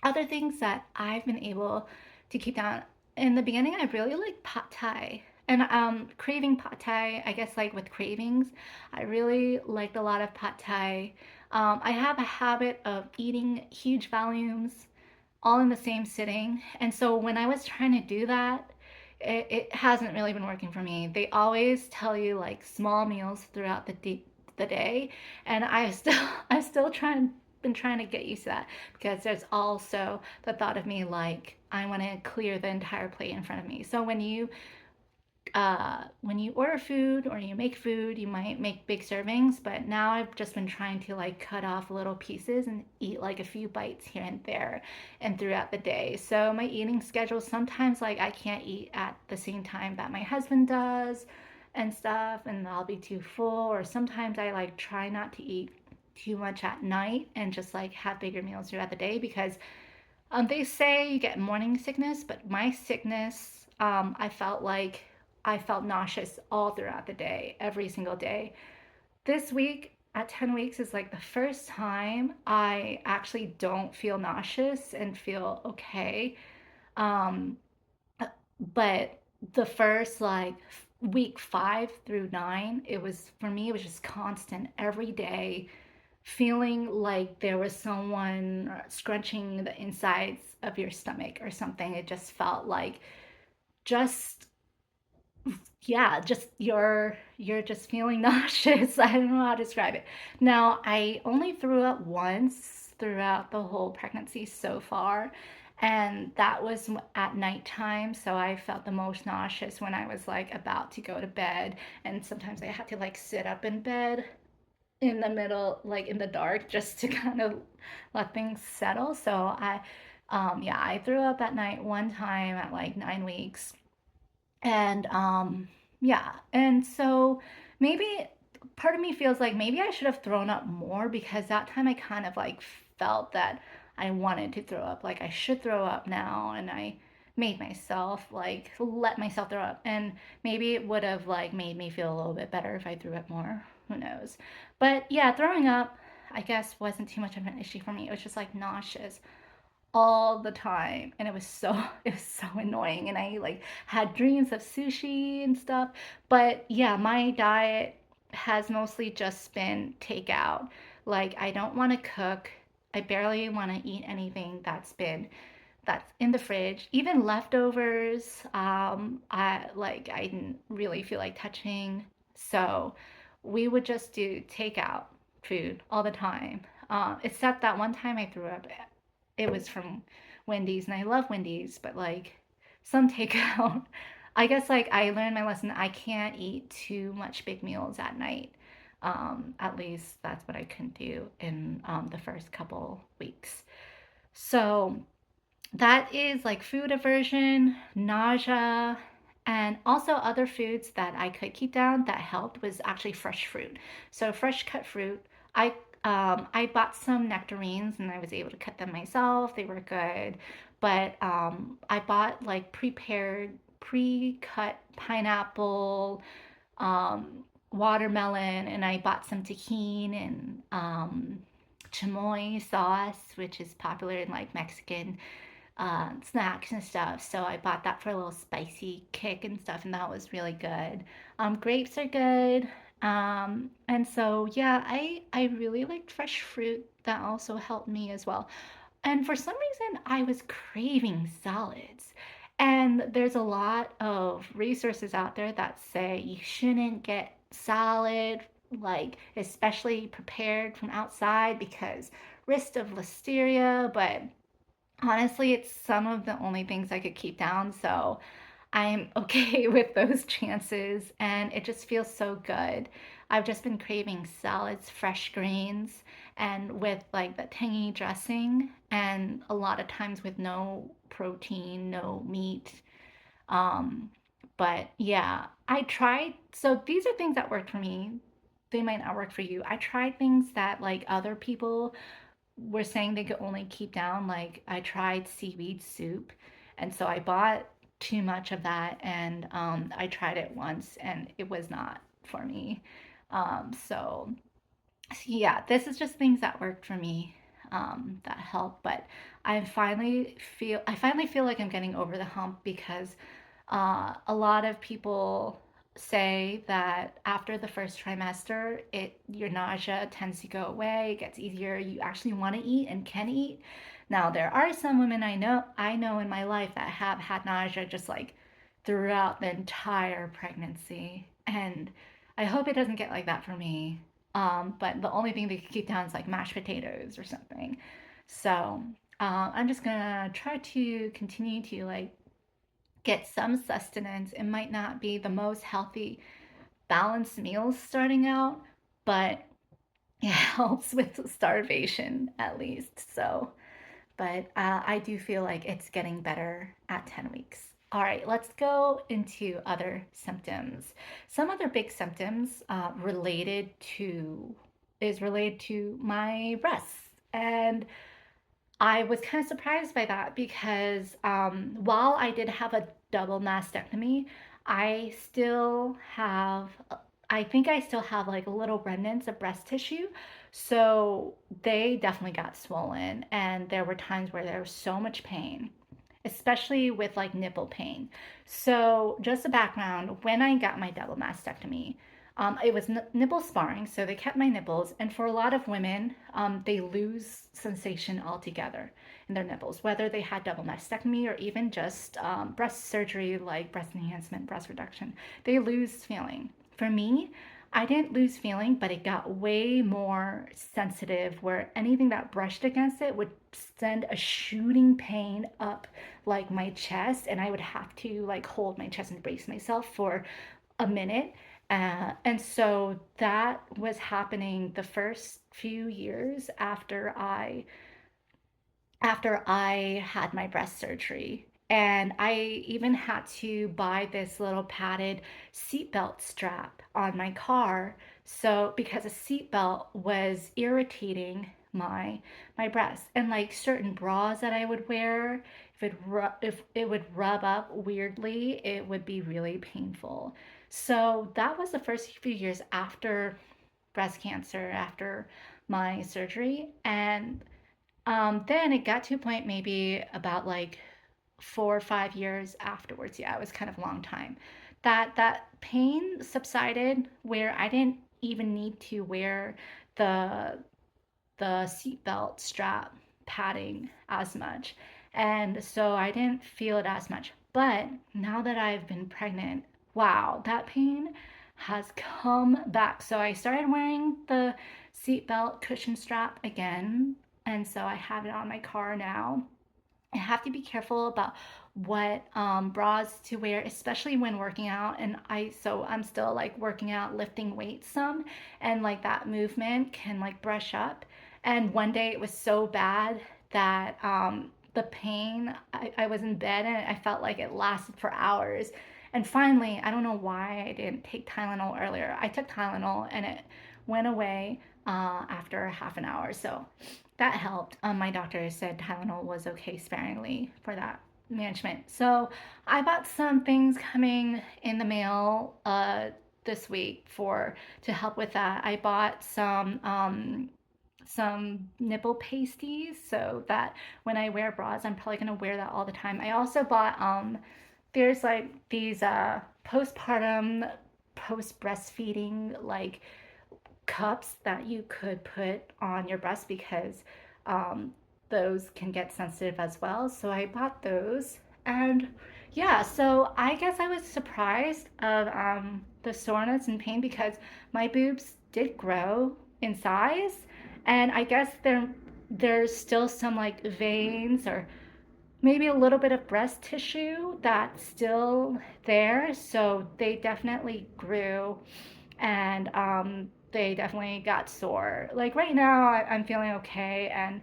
Other things that I've been able to keep down, in the beginning, I really liked pad thai. And craving pad thai, I guess like with cravings, I really liked a lot of pad thai. I have a habit of eating huge volumes all in the same sitting. And so when I was trying to do that, it hasn't really been working for me. They always tell you like small meals throughout the day, and I still been trying to get used to that because there's also the thought of me like I want to clear the entire plate in front of me. So when you order food or you make food, you might make big servings, but now I've just been trying to like cut off little pieces and eat like a few bites here and there and throughout the day. So my eating schedule sometimes like I can't eat at the same time that my husband does and stuff, and I'll be too full, or sometimes I like try not to eat too much at night and just like have bigger meals throughout the day because they say you get morning sickness, but my sickness, I felt nauseous all throughout the day, every single day. This week at 10 weeks is like the first time I actually don't feel nauseous and feel okay. Um, but the first like week 5 through 9, it was for me, it was just constant every day feeling like there was someone scrunching the insides of your stomach or something. It just felt like just yeah, just you're just feeling nauseous. I don't know how to describe it. Now, I only threw up once throughout the whole pregnancy so far, and that was at nighttime. So I felt the most nauseous when I was like about to go to bed, and sometimes I had to like sit up in bed in the middle, like in the dark, just to kind of let things settle. So yeah, I threw up at night one time at like 9 weeks, and yeah, and so maybe part of me feels like maybe I should have thrown up more because that time I kind of like felt that I wanted to throw up, like I should throw up now, and I made myself like let myself throw up, and maybe it would have like made me feel a little bit better if I threw up more. Who knows? But yeah, throwing up I guess wasn't too much of an issue for me. It was just like nauseous all the time, and it was so annoying, and I like had dreams of sushi and stuff. But yeah, my diet has mostly just been takeout. Like I don't want to cook. I barely want to eat anything that's in the fridge, even leftovers. I didn't really feel like touching. So we would just do takeout food all the time. Except that one time I threw up. It was from Wendy's, and I love Wendy's, but like some takeout. I guess like I learned my lesson. I can't eat too much big meals at night. At least that's what I couldn't do in the first couple weeks. So that is like food aversion, nausea, and also other foods that I could keep down that helped was actually fresh fruit. So fresh cut fruit. I I bought some nectarines and I was able to cut them myself. They were good, but I bought like prepared, pre-cut pineapple, watermelon, and I bought some tahini and chamoy sauce, which is popular in like Mexican snacks and stuff. So I bought that for a little spicy kick and stuff, and that was really good. Grapes are good. And so yeah, I really liked fresh fruit. That also helped me as well. And for some reason, I was craving salads. And there's a lot of resources out there that say you shouldn't get salad, like especially prepared from outside because risk of listeria, but honestly, it's some of the only things I could keep down. So I'm okay with those chances, and it just feels so good. I've just been craving salads, fresh greens, and with like the tangy dressing, and a lot of times with no protein, no meat. Um, but yeah, I tried. So these are things that worked for me. They might not work for you. I tried things that like other people were saying they could only keep down. Like I tried seaweed soup, and so I bought too much of that, and I tried it once, and it was not for me. So yeah, this is just things that worked for me, that help. But I finally feel like I'm getting over the hump because a lot of people say that after the first trimester, your nausea tends to go away, it gets easier. You actually want to eat and can eat. Now there are some women I know in my life that have had nausea just like throughout the entire pregnancy, and I hope it doesn't get like that for me. But the only thing they can keep down is like mashed potatoes or something. So I'm just gonna try to continue to like get some sustenance. It might not be the most healthy, balanced meals starting out, but it helps with starvation at least. So, but I do feel like it's getting better at 10 weeks. All right, let's go into other symptoms. Some other big symptoms related to my breasts, and I was kind of surprised by that because while I did have a double mastectomy, I still have, I think I still have like little remnants of breast tissue. So they definitely got swollen, and there were times where there was so much pain, especially with like nipple pain. So, just a background, when I got my double mastectomy, it was nipple sparring, so they kept my nipples. And for a lot of women, they lose sensation altogether in their nipples, whether they had double mastectomy or even just breast surgery like breast enhancement, breast reduction. They lose feeling. For me, I didn't lose feeling, but it got way more sensitive where anything that brushed against it would send a shooting pain up like my chest, and I would have to like hold my chest and brace myself for a minute. And so that was happening the first few years after I had my breast surgery. And I even had to buy this little padded seatbelt strap on my car. So because a seatbelt was irritating my breasts, and like certain bras that I would wear, if it would rub up weirdly, it would be really painful. So that was the first few years after breast cancer, after my surgery, and then it got to a point maybe about like 4 or 5 years afterwards. Yeah, it was kind of a long time. That pain subsided where I didn't even need to wear the the seatbelt strap padding as much. And so I didn't feel it as much. But now that I've been pregnant, wow, that pain has come back. So I started wearing the seatbelt cushion strap again, and so I have it on my car now. I have to be careful about what bras to wear, especially when working out. And I'm still like working out, lifting weights some, and like that movement can like brush up. And one day it was so bad that the pain, I was in bed and I felt like it lasted for hours. And finally, I don't know why I didn't take Tylenol earlier. I took Tylenol and it went away after half an hour. So that helped. My doctor said Tylenol was okay sparingly for that management. So I bought some things coming in the mail this week for to help with that. I bought some nipple pasties so that when I wear bras, I'm probably gonna wear that all the time. I also bought there's like these postpartum, post breastfeeding like cups that you could put on your breast because um, those can get sensitive as well. So I bought those. And yeah, so I guess I was surprised of the soreness and pain because my boobs did grow in size. And I guess there's still some like veins or maybe a little bit of breast tissue that's still there. So they definitely grew and they definitely got sore. Like right now, I'm feeling okay, and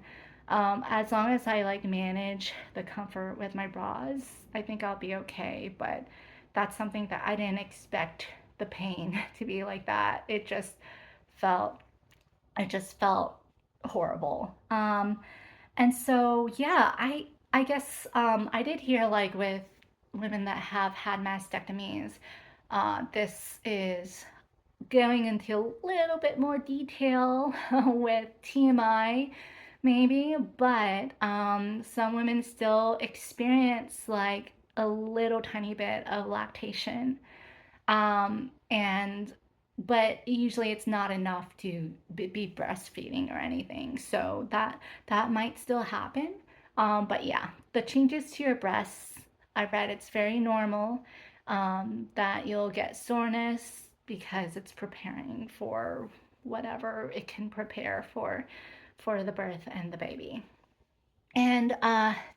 as long as I like manage the comfort with my bras, I think I'll be okay. But that's something that I didn't expect the pain to be like that. Felt, it just felt horrible. And so yeah, I guess I did hear like with women that have had mastectomies, this is going into a little bit more detail with TMI, maybe, but some women still experience like a little tiny bit of lactation. And but usually it's not enough to be breastfeeding or anything. So that might still happen. But yeah, the changes to your breasts, I read it's very normal that you'll get soreness because it's preparing for whatever it can prepare for the birth and the baby. And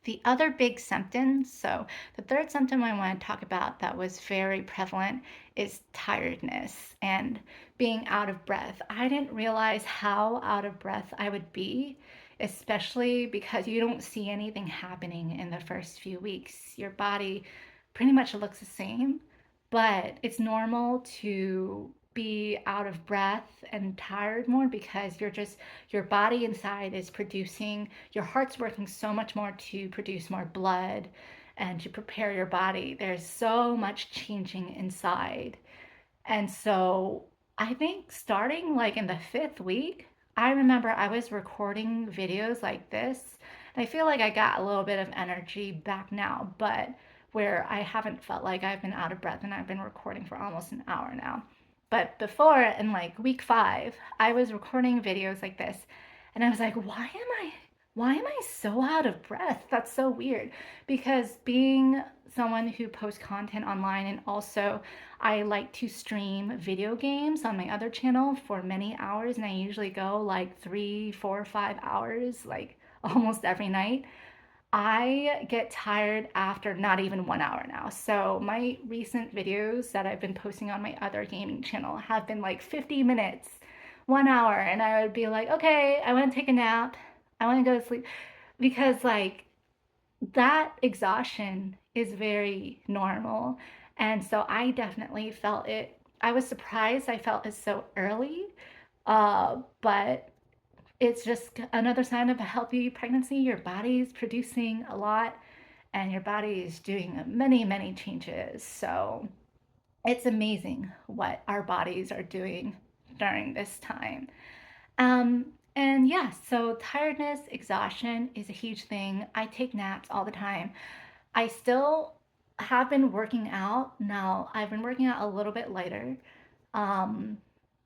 the other big symptoms, so the third symptom I want to talk about that was very prevalent is tiredness and being out of breath. I didn't realize how out of breath I would be, especially because you don't see anything happening in the first few weeks. Your body pretty much looks the same, but it's normal to be out of breath and tired more because your body inside is producing, your heart's working so much more to produce more blood and to prepare your body. There's so much changing inside. And so I think starting like in the fifth week, I remember I was recording videos like this. And I feel like I got a little bit of energy back now, but where I haven't felt like I've been out of breath and I've been recording for almost an hour now. But before, in like week 5, I was recording videos like this, and I was like, why am I so out of breath? That's so weird. Because being someone who posts content online and also I like to stream video games on my other channel for many hours, and I usually go like 3, 4, 5 hours, like almost every night. I get tired after not even 1 hour now. So my recent videos that I've been posting on my other gaming channel have been like 50 minutes, 1 hour, and I would be like, okay, I want to take a nap. I want to go to sleep because like that exhaustion is very normal. And so I definitely felt it. I was surprised I felt it so early, but it's just another sign of a healthy pregnancy. Your body's producing a lot and your body is doing many, many changes. So it's amazing what our bodies are doing during this time. And yeah, so tiredness, exhaustion is a huge thing. I take naps all the time. I still have been working out. Now, I've been working out a little bit later. Um,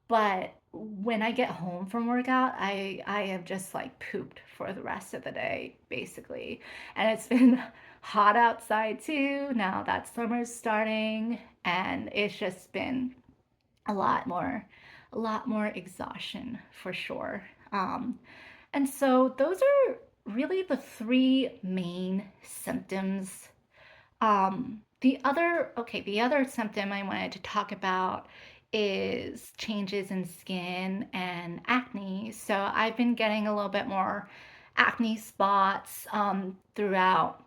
but when I get home from workout, I have just like pooped for the rest of the day, basically. And it's been hot outside too. Now that summer's starting, and it's just been a lot more, a lot more exhaustion for sure. Um, and so those are really the three main symptoms. The other symptom I wanted to talk about is changes in skin and acne. So I've been getting a little bit more acne spots throughout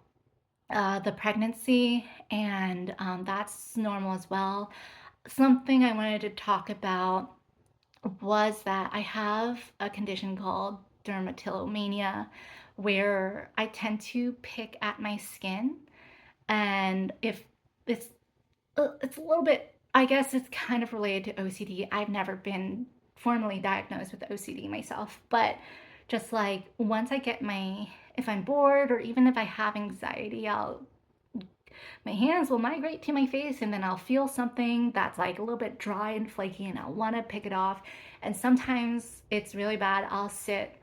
the pregnancy, and that's normal as well. Something I wanted to talk about was that I have a condition called dermatillomania where I tend to pick at my skin, and if it's it's a little bit, I guess it's kind of related to OCD. I've never been formally diagnosed with OCD myself, but just like once I get my, if I'm bored or even if I have anxiety, my hands will migrate to my face and then I'll feel something that's like a little bit dry and flaky and I'll want to pick it off. And sometimes it's really bad. I'll sit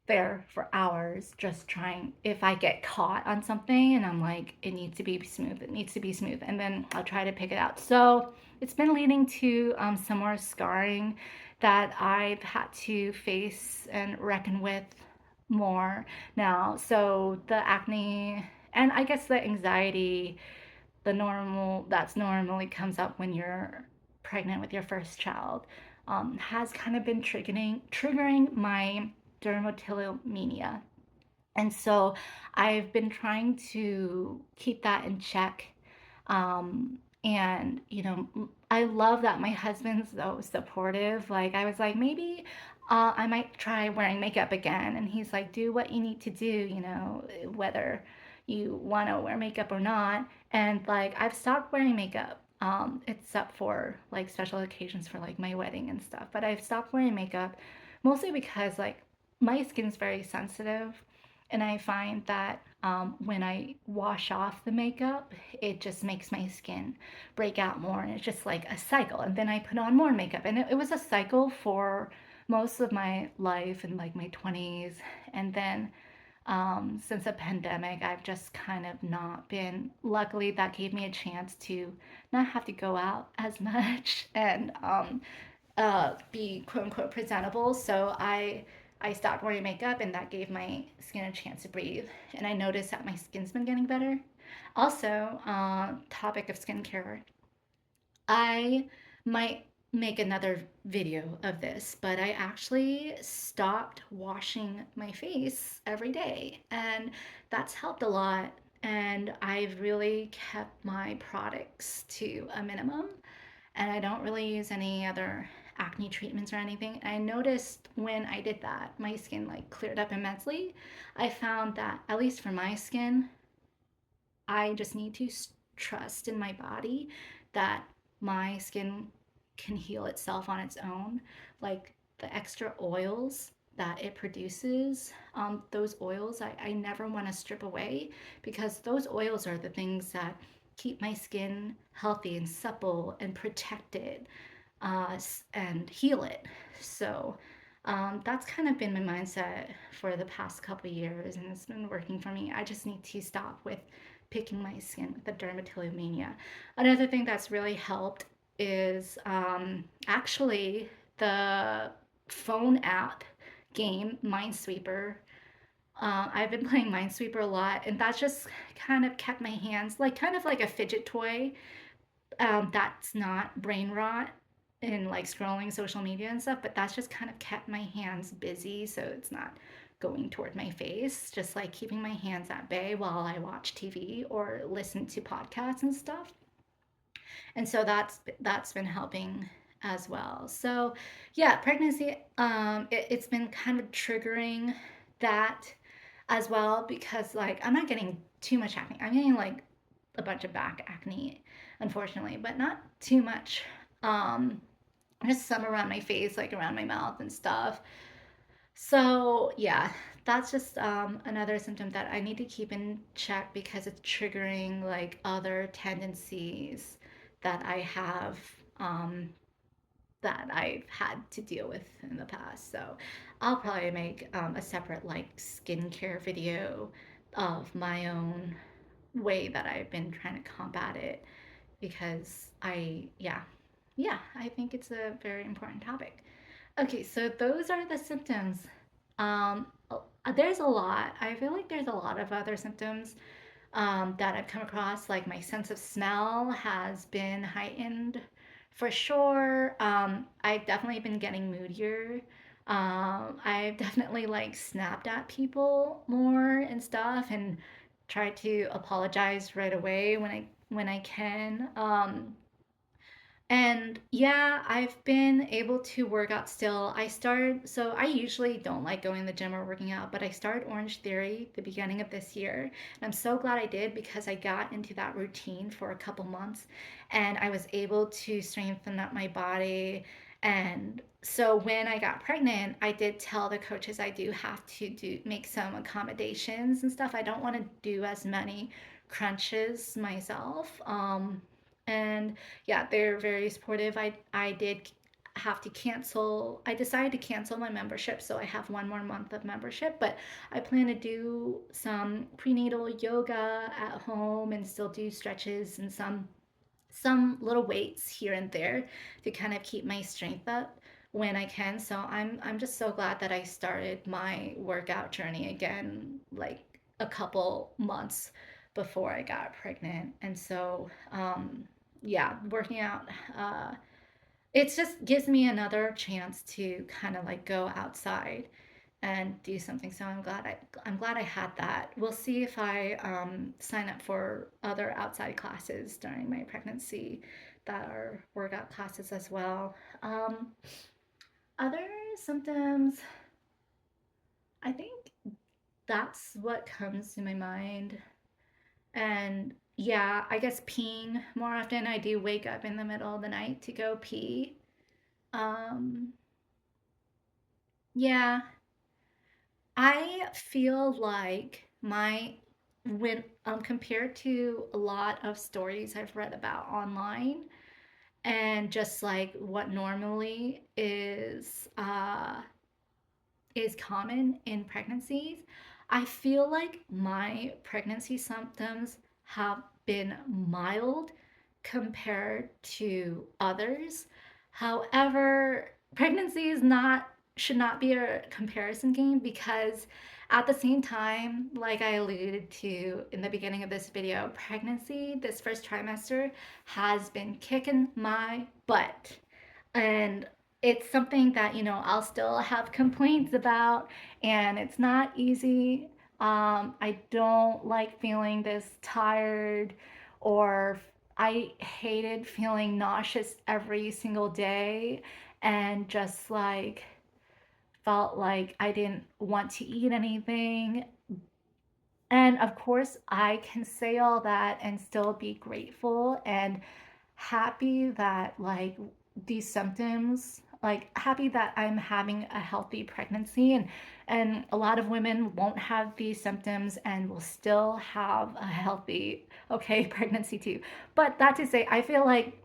there for hours just trying, if I get caught on something and I'm like, it needs to be smooth, it needs to be smooth, and then I'll try to pick it out. So it's been leading to some more scarring that I've had to face and reckon with more now. So the acne and I guess the anxiety, the normal that's normally comes up when you're pregnant with your first child, has kind of been triggering my dermatillomania. And so I've been trying to keep that in check. And, you know, I love that my husband's so supportive. Like, I was like, maybe I might try wearing makeup again. And he's like, do what you need to do, you know, whether you want to wear makeup or not. And, like, I've stopped wearing makeup. Except for like special occasions for like my wedding and stuff. But I've stopped wearing makeup mostly because like my skin's very sensitive, and I find that when I wash off the makeup, it just makes my skin break out more, and it's just like a cycle. And then I put on more makeup, and it was a cycle for most of my life in like my 20s, and then since the pandemic, I've just kind of not been. Luckily, that gave me a chance to not have to go out as much and be quote unquote presentable. So I stopped wearing makeup, and that gave my skin a chance to breathe. And I noticed that my skin's been getting better. Also, topic of skincare, I might make another video of this, but I actually stopped washing my face every day, and that's helped a lot. And I've really kept my products to a minimum, and I don't really use any other acne treatments or anything. I noticed when I did that, my skin like cleared up immensely. I found that, at least for my skin, I just need to trust in my body that my skin can heal itself on its own. Like the extra oils that it produces, those oils I never want to strip away, because those oils are the things that keep my skin healthy and supple and protected, and heal it. So that's kind of been my mindset for the past couple years, and it's been working for me. I just need to stop with picking my skin with the dermatillomania. Another thing that's really helped is actually the phone app game Minesweeper. I've been playing Minesweeper a lot, and that's just kind of kept my hands like kind of like a fidget toy, that's not brain rot and like scrolling social media and stuff, but that's just kind of kept my hands busy so it's not going toward my face, just like keeping my hands at bay while I watch TV or listen to podcasts and stuff. And so that's been helping as well. So yeah, pregnancy, it's been kind of triggering that as well, because like I'm not getting too much acne. I'm getting like a bunch of back acne, unfortunately, but not too much. Um, just some around my face, like around my mouth and stuff. So yeah, that's just another symptom that I need to keep in check because it's triggering like other tendencies that I have, um, that I've had to deal with in the past. So I'll probably make a separate like skincare video of my own way that I've been trying to combat it, because yeah. Yeah, I think it's a very important topic. Okay, so those are the symptoms. There's a lot. I feel like there's a lot of other symptoms that I've come across. Like my sense of smell has been heightened for sure. I've definitely been getting moodier. I've definitely like snapped at people more and stuff, and tried to apologize right away when I can. And yeah, I've been able to work out still. So I usually don't like going to the gym or working out, but I started Orange Theory the beginning of this year. And I'm so glad I did because I got into that routine for a couple months and I was able to strengthen up my body. And so when I got pregnant, I did tell the coaches I do have to make some accommodations and stuff. I don't want to do as many crunches myself. And yeah, they're very supportive. I did have to cancel. I decided to cancel my membership, so I have one more month of membership, but I plan to do some prenatal yoga at home and still do stretches and some little weights here and there to kind of keep my strength up when I can. So I'm just so glad that I started my workout journey again like a couple months before I got pregnant. And so yeah, working out it just gives me another chance to kind of like go outside and do something. So I'm glad I had that. We'll see if I sign up for other outside classes during my pregnancy that are workout classes as well. Other symptoms, I think that's what comes to my mind. And yeah, I guess peeing more often. I do wake up in the middle of the night to go pee. Um, yeah, I feel like my when compared to a lot of stories I've read about online and just like what normally is common in pregnancies, I feel like my pregnancy symptoms have been mild compared to others. However, pregnancy is not should not be a comparison game because at the same time, like I alluded to in the beginning of this video, pregnancy, this first trimester, has been kicking my butt. And it's something that, I'll still have complaints about, and it's not easy. I don't like feeling this tired, or I hated feeling nauseous every single day, and just like felt like I didn't want to eat anything. And of course, I can say all that and still be grateful and happy that, like, these symptoms, like, happy that I'm having a healthy pregnancy. And a lot of women won't have these symptoms and will still have a healthy, okay, pregnancy too. But that to say, I feel like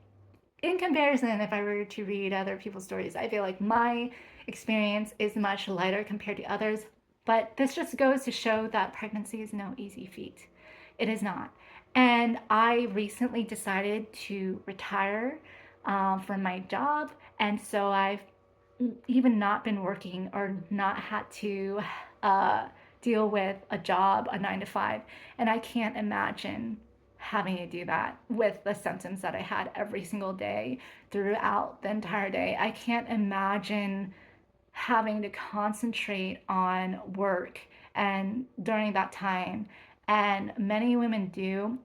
in comparison, if I were to read other people's stories, I feel like my experience is much lighter compared to others. But this just goes to show that pregnancy is no easy feat. It is not. And I recently decided to retire from my job. And so I've even not been working or not had to uh, deal with a job, a 9 to 5. And I can't imagine having to do that with the symptoms that I had every single day throughout the entire day. I can't imagine having to concentrate on work and during that time. And many women do,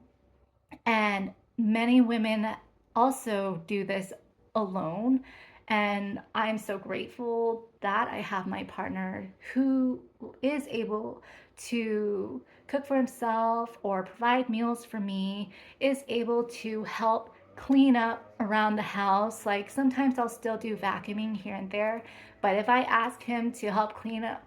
and many women also do this alone. And I'm so grateful that I have my partner who is able to cook for himself or provide meals for me, is able to help clean up around the house. Like sometimes I'll still do vacuuming here and there, but if I ask him to help clean up,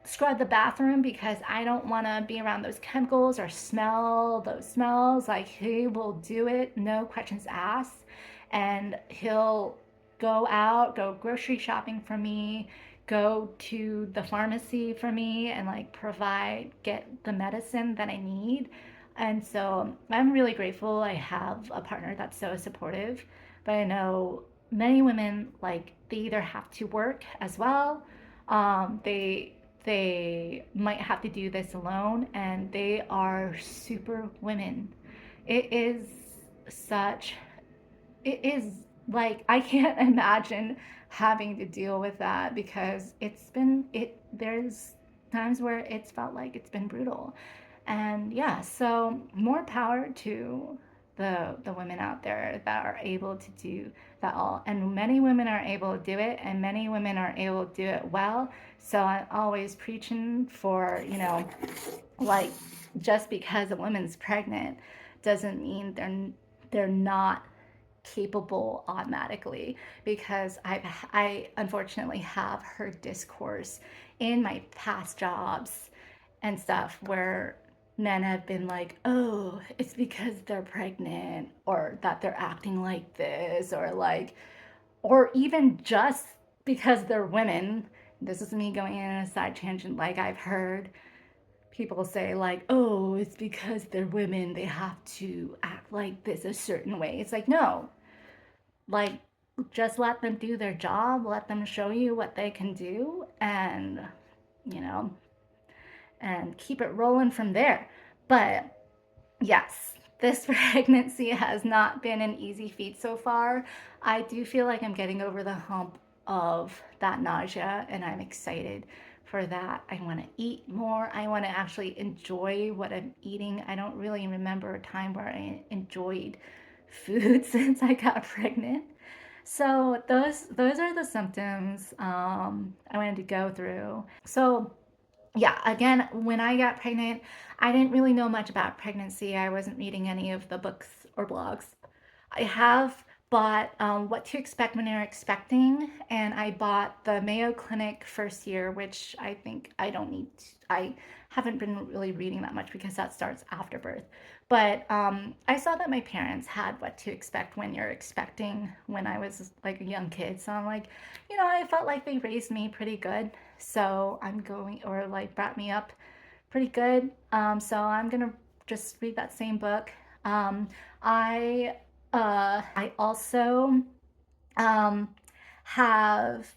scrub the bathroom because I don't want to be around those chemicals or smell those smells, like he will do it, no questions asked. And he'll go out, go grocery shopping for me, go to the pharmacy for me, and like provide, get the medicine that I need. And so I'm really grateful I have a partner that's so supportive. but I know many women, like, they either have to work as well, they might have to do this alone, and they are super women. It is such it is like I can't imagine having to deal with that because there's times where it's felt like it's been brutal. And yeah, so more power to the women out there that are able to do that all. And many women are able to do it, and many women are able to do it well. So I'm always preaching for, like, just because a woman's pregnant doesn't mean they're not capable automatically, because I unfortunately have heard discourse in my past jobs and stuff where men have been like, oh, it's because they're pregnant, or that they're acting like this, or like, or even just because they're women. This is me going in a side tangent. Like, I've heard people say, like, oh, it's because they're women, they have to act like this a certain way. It's like, no, like, just let them do their job, let them show you what they can do, and, you know, and keep it rolling from there. But yes, this pregnancy has not been an easy feat so far. I do feel like I'm getting over the hump of that nausea, and I'm excited for that. I want to eat more. I want to actually enjoy what I'm eating. I don't really remember a time where I enjoyed food since I got pregnant. So those are the symptoms I wanted to go through. So yeah, again, when I got pregnant, I didn't really know much about pregnancy. I wasn't reading any of the books or blogs. I have bought What to Expect When You're Expecting, and I bought the Mayo Clinic first year, which I think I don't need to, I haven't been really reading that much because that starts after birth. But I saw that my parents had What to Expect When You're Expecting when I was like a young kid. So I'm like, I felt like they raised me pretty good. So I'm going, or like brought me up pretty good. So I'm gonna just read that same book. Um, I also um, have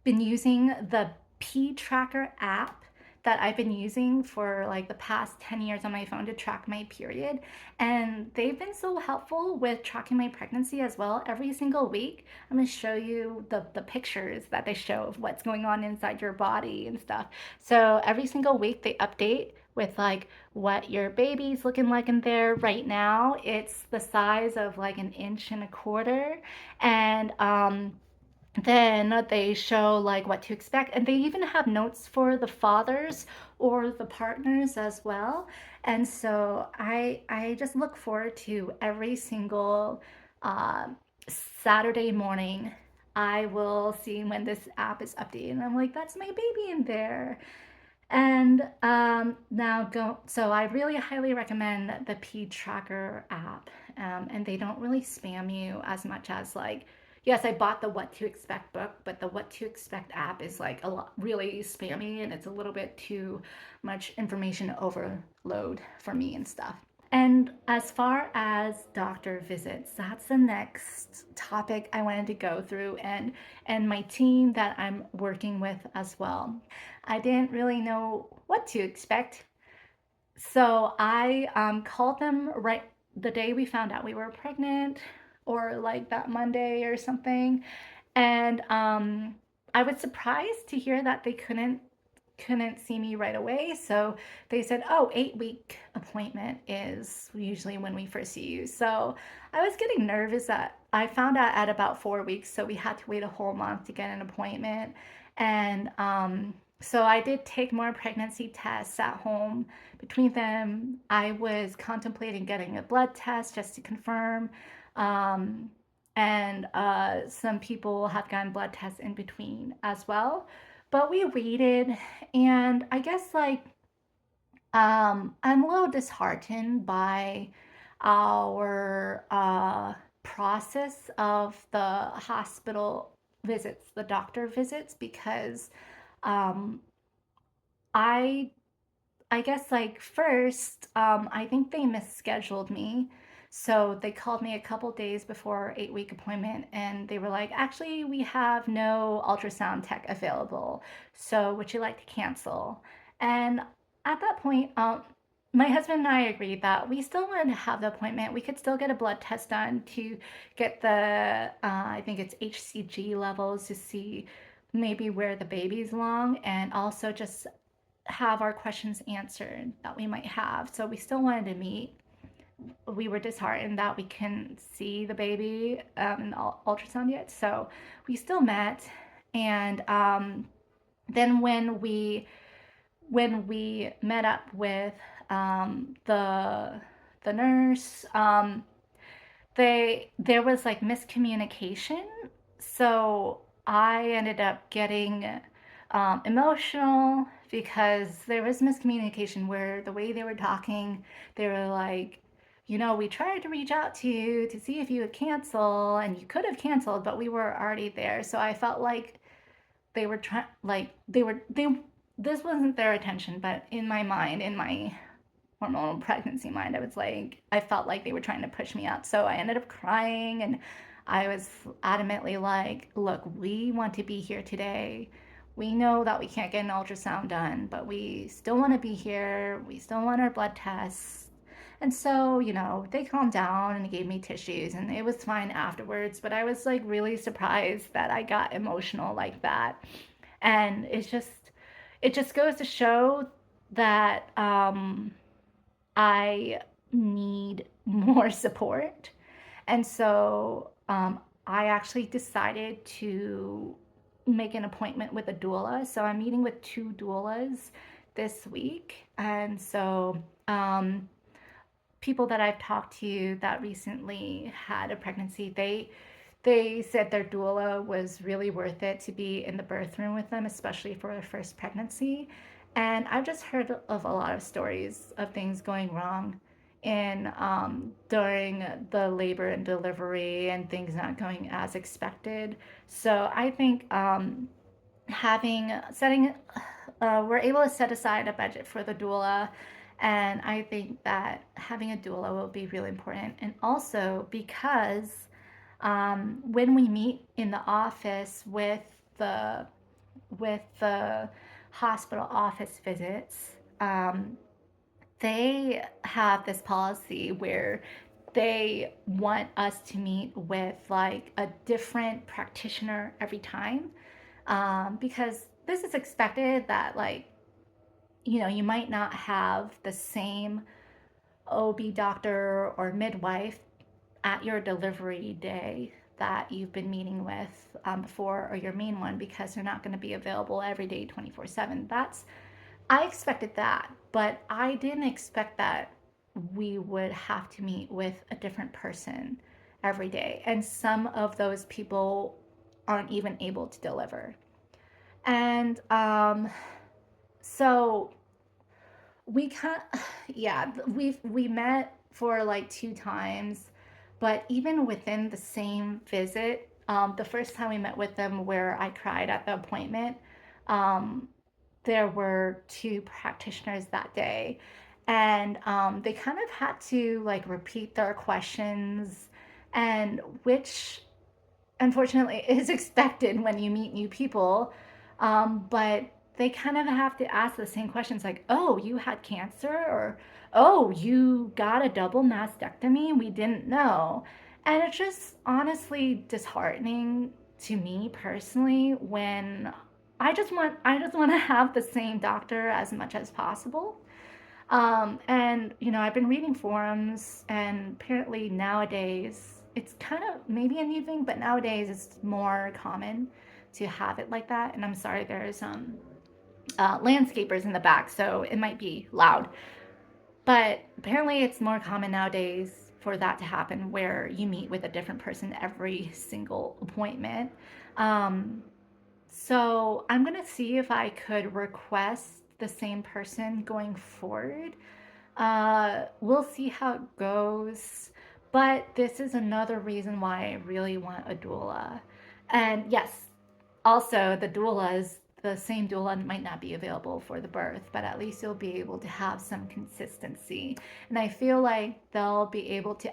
been using the P Tracker app that I've been using for like the past 10 years on my phone to track my period. And they've been so helpful with tracking my pregnancy as well. Every single week, I'm going to show you the pictures that they show of what's going on inside your body and stuff. So every single week, they update with like what your baby's looking like in there right now. It's the size of like an inch and a quarter. And then they show like what to expect, and they even have notes for the fathers or the partners as well. And so I just look forward to every single uh, Saturday morning. I will see when this app is updated, and I'm like, that's my baby in there. And now go. So I really highly recommend the P Tracker app, and they don't really spam you as much as like. Yes, I bought the What to Expect book, but the What to Expect app is like a lot really spammy, and it's a little bit too much information overload for me and stuff. And as far as doctor visits, that's the next topic I wanted to go through, and my team that I'm working with as well. I didn't really know what to expect, so I called them right the day we found out we were pregnant, or like that Monday or something, and I was surprised to hear that they couldn't see me right away. So they said, oh, 8-week appointment is usually when we first see you. So I was getting nervous that I found out at about 4 weeks. So we had to wait a whole month to get an appointment. And so I did take more pregnancy tests at home. Between them, I was contemplating getting a blood test just to confirm. Um, and some people have gotten blood tests in between as well. But we waited, and I guess like I'm a little disheartened by our process of the hospital visits, the doctor visits, because um, I I guess like first I think they misscheduled me. So they called me a couple days before our 8 week appointment and they were like, actually, we have no ultrasound tech available. So would you like to cancel? And at that point, my husband and I agreed that we still wanted to have the appointment. We could still get a blood test done to get I think it's HCG levels to see maybe where the baby's along, and also just have our questions answered that we might have. So we still wanted to meet. We were disheartened that we couldn't see the baby in the ultrasound yet. So we still met. And then when we met up with the nurse, there was like miscommunication. So I ended up getting emotional because there was miscommunication where the way they were talking, they were like, we tried to reach out to you to see if you would cancel, and you could have canceled, but we were already there. So I felt like they were trying, like they this wasn't their attention, but in my mind, in my hormonal pregnancy mind, I felt like they were trying to push me out. So I ended up crying and I was adamantly like, look, we want to be here today. We know that we can't get an ultrasound done, but we still want to be here. We still want our blood tests. And so, they calmed down and gave me tissues and it was fine afterwards. But I was like really surprised that I got emotional like that. And it just goes to show that I need more support. And so I actually decided to make an appointment with a doula. So I'm meeting with two doulas this week. And so people that I've talked to that recently had a pregnancy, they said their doula was really worth it to be in the birth room with them, especially for their first pregnancy. And I've just heard of a lot of stories of things going wrong in during the labor and delivery and things not going as expected. So I think having setting we're able to set aside a budget for the doula, and I think that having a doula will be really important. And also because when we meet in the office the with the hospital office visits, they have this policy where they want us to meet with like a different practitioner every time, because this is expected that like you might not have the same OB doctor or midwife at your delivery day that you've been meeting with before, or your main one, because they're not going to be available every day 24/7. I expected that, but I didn't expect that we would have to meet with a different person every day. And some of those people aren't even able to deliver. And so we kind of, yeah, we met for like two times, but even within the same visit, the first time we met with them where I cried at the appointment, um, there were two practitioners that day, and they kind of had to like repeat their questions, and which unfortunately is expected when you meet new people. But they kind of have to ask the same questions like, oh, you had cancer, or oh, you got a double mastectomy, we didn't know. And it's just honestly disheartening to me personally when I just want to have the same doctor as much as possible. And I've been reading forums, and apparently nowadays it's kind of maybe a new thing, but nowadays it's more common to have it like that. And I'm sorry, there's landscapers in the back, so it might be loud. But apparently it's more common nowadays for that to happen, where you meet with a different person every single appointment. Um, so I'm gonna see if I could request the same person going forward. We'll see how it goes. But this is another reason why I really want a doula. And yes, also the doulas, the same doula might not be available for the birth, but at least you'll be able to have some consistency. And I feel like they'll be able to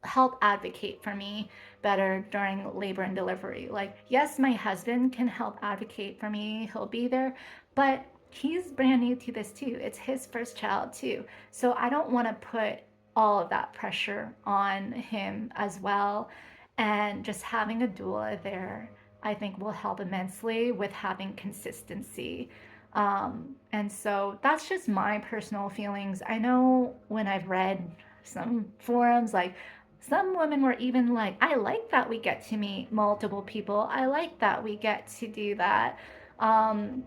help advocate for me better during labor and delivery. Like, yes, my husband can help advocate for me, he'll be there, but he's brand new to this too. It's his first child too. So I don't want to put all of that pressure on him as well. And just having a doula there, I think, will help immensely with having consistency. And so that's just my personal feelings. I know when I've read some forums, like some women were even like, I like that we get to meet multiple people. I like that we get to do that. Um,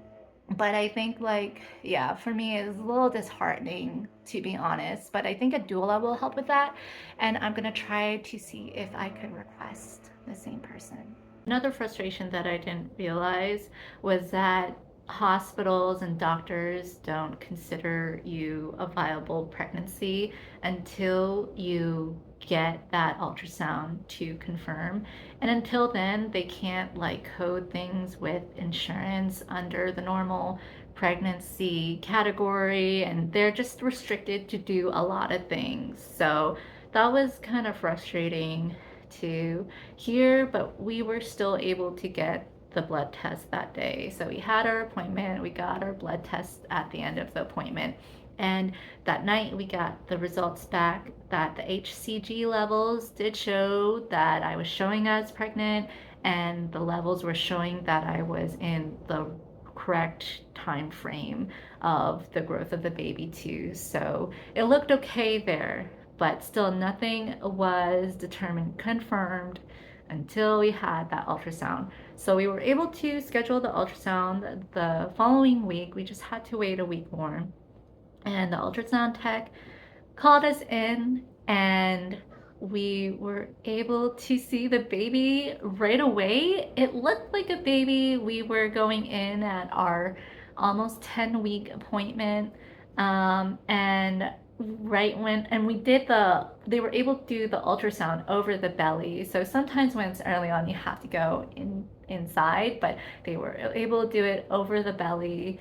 but I think, like, yeah, for me, it's a little disheartening, to be honest. But I think a doula will help with that. And I'm going to try to see if I could request the same person. Another frustration that I didn't realize was that hospitals and doctors don't consider you a viable pregnancy until you get that ultrasound to confirm. And until then, they can't like code things with insurance under the normal pregnancy category, and they're just restricted to do a lot of things. So that was kind of frustrating to hear, but we were still able to get the blood test that day. So we had our appointment, we got our blood test at the end of the appointment. And that night we got the results back that the HCG levels did show that I was showing as pregnant, and the levels were showing that I was in the correct time frame of the growth of the baby too. So it looked okay there, but still nothing was determined confirmed until we had that ultrasound. So we were able to schedule the ultrasound the following week. We just had to wait a week more. And the ultrasound tech called us in, and we were able to see the baby right away. It looked like a baby. We were going in at our almost 10-week appointment, and right when and we did they were able to do the ultrasound over the belly. So sometimes when it's early on, you have to go inside, but they were able to do it over the belly.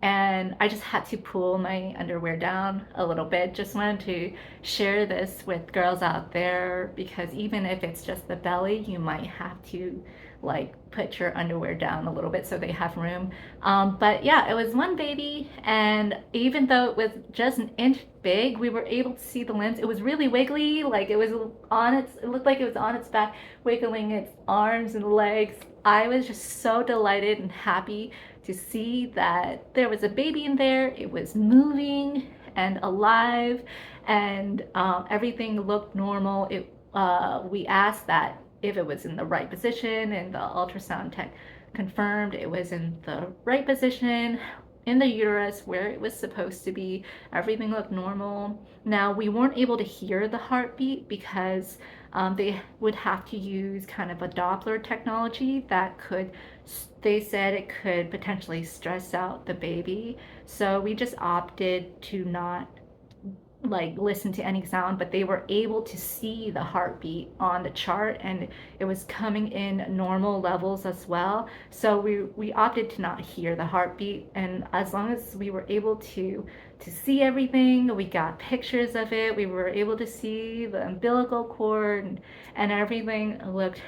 And I just had to pull my underwear down a little bit. Just wanted to share this with girls out there, because even if it's just the belly, you might have to like put your underwear down a little bit so they have room. But yeah, it was one baby, and even though it was just an inch big, we were able to see the limbs. It was really wiggly, like it looked like it was on its back, wiggling its arms and legs. I was just so delighted and happy to see that there was a baby in there. It was moving and alive, and everything looked normal. We asked that if it was in the right position, and the ultrasound tech confirmed it was in the right position in the uterus where it was supposed to be. Everything looked normal. Now, we weren't able to hear the heartbeat because they would have to use kind of a Doppler technology that they said it could potentially stress out the baby. So we just opted to not like listen to any sound, but they were able to see the heartbeat on the chart, and it was coming in normal levels as well. So we opted to not hear the heartbeat, and as long as we were able to see everything, we got pictures of it, we were able to see the umbilical cord, and everything looked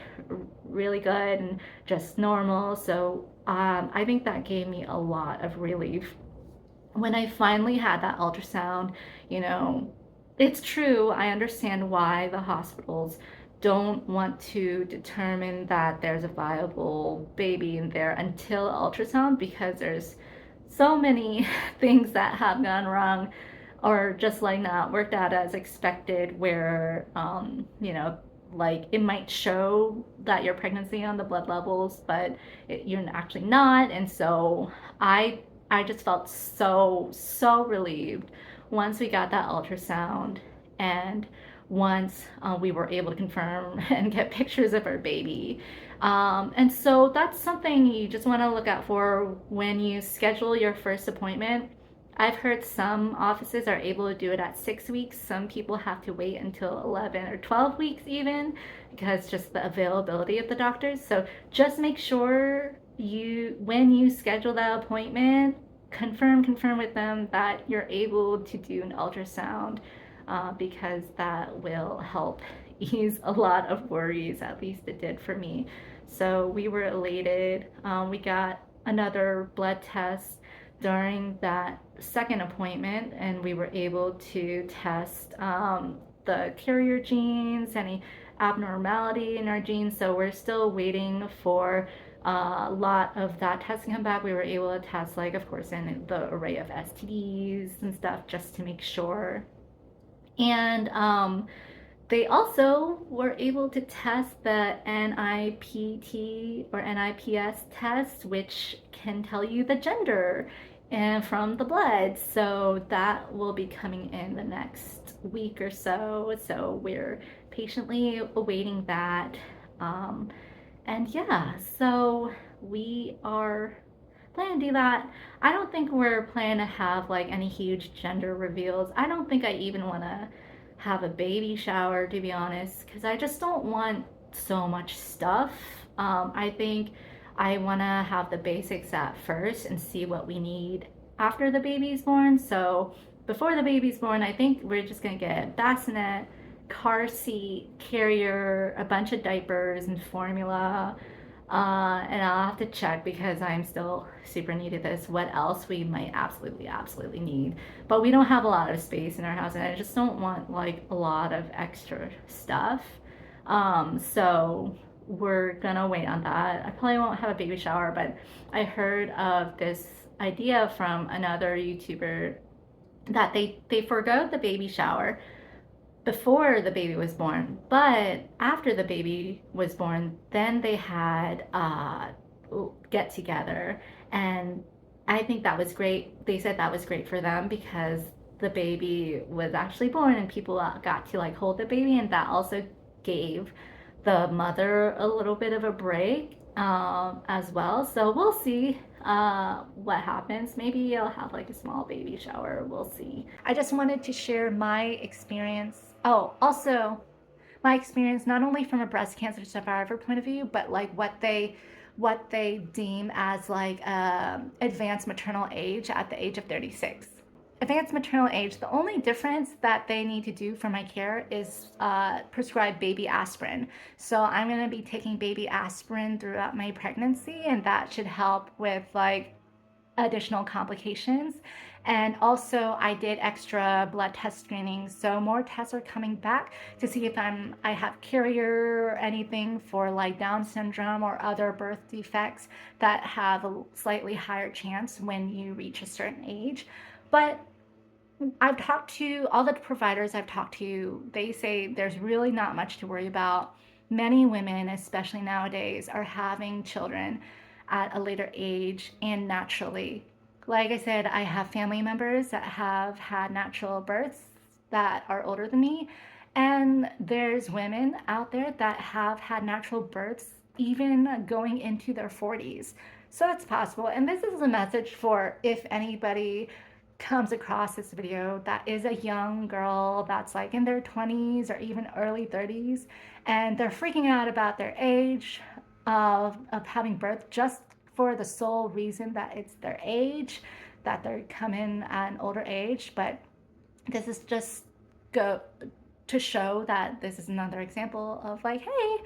really good and just normal. So I think that gave me a lot of relief when I finally had that ultrasound. It's true. I understand why the hospitals don't want to determine that there's a viable baby in there until ultrasound, because there's so many things that have gone wrong, or just like not worked out as expected, where, like it might show that you're pregnancy on the blood levels, but you're actually not. And so I just felt so relieved once we got that ultrasound, and once we were able to confirm and get pictures of our baby. And so that's something you just want to look out for when you schedule your first appointment. I've heard some offices are able to do it at 6 weeks. Some people have to wait until 11 or 12 weeks even, because just the availability of the doctors. So just make sure when you schedule that appointment, confirm with them that you're able to do an ultrasound, because that will help ease a lot of worries. At least it did for me. So we were elated. We got another blood test during that second appointment, and we were able to test the carrier genes, any abnormality in our genes. So we're still waiting for a lot of that testing come back. We were able to test, like, of course, in the array of STDs and stuff, just to make sure. And they also were able to test the NIPT or NIPS test, which can tell you the gender and from the blood. So that will be coming in the next week or so. So we're patiently awaiting that. And yeah, so we are planning to do that. I don't think we're planning to have like any huge gender reveals. I don't think I even want to have a baby shower, to be honest, because I just don't want so much stuff. I think I want to have the basics at first and see what we need after the baby's born. So before the baby's born, I think we're just going to get bassinet, car seat, carrier, a bunch of diapers and formula. And I'll have to check, because I'm still super new to this, what else we might absolutely need. But we don't have a lot of space in our house, and I just don't want like a lot of extra stuff. So we're gonna wait on that. I probably won't have a baby shower, but I heard of this idea from another YouTuber that they forego the baby shower before the baby was born, but after the baby was born, then they had get together, and I think that was great. They said that was great for them because the baby was actually born and people got to like hold the baby, and that also gave the mother a little bit of a break, as well. So we'll see what happens. Maybe I'll have like a small baby shower. We'll see. I just wanted to share my experience. Oh, also my experience not only from a breast cancer survivor point of view, but like what they deem as like advanced maternal age at the age of 36. Advanced maternal age, the only difference that they need to do for my care is prescribe baby aspirin. So I'm going to be taking baby aspirin throughout my pregnancy, and that should help with like additional complications. And also I did extra blood test screenings, so more tests are coming back to see if I have carrier or anything for like Down syndrome or other birth defects that have a slightly higher chance when you reach a certain age. But I've talked to all the providers I've talked to, they say there's really not much to worry about. Many women, especially nowadays, are having children at a later age and naturally. Like I said, I have family members that have had natural births that are older than me, and there's women out there that have had natural births even going into their 40s. So it's possible. And this is a message for if anybody comes across this video that is a young girl that's like in their 20s or even early 30s, and they're freaking out about their age of having birth just for the sole reason that it's their age, that they're coming at an older age. But this is just go to show that this is another example of like, hey,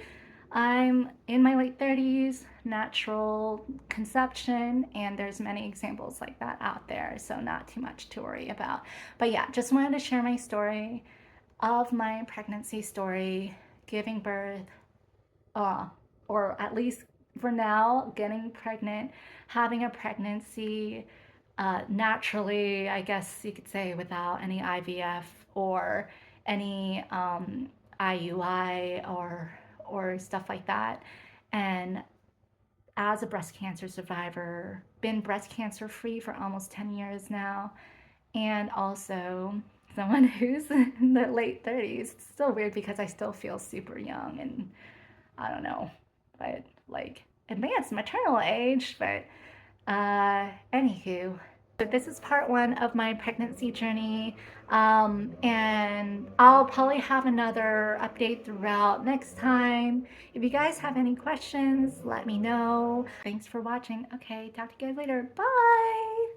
I'm in my late 30s, natural conception, and there's many examples like that out there, so not too much to worry about. But yeah, just wanted to share my story of my pregnancy story, giving birth, or at least for now, getting pregnant, having a pregnancy naturally, I guess you could say, without any IVF or any IUI or stuff like that. And as a breast cancer survivor, been breast cancer free for almost 10 years now, and also someone who's in their late 30s. It's still weird because I still feel super young, and I don't know, but like advanced maternal age. But anywho, So this is part one of my pregnancy journey, and I'll probably have another update throughout next time. If you guys have any questions, let me know. Thanks for watching. Okay, talk to you guys later. Bye!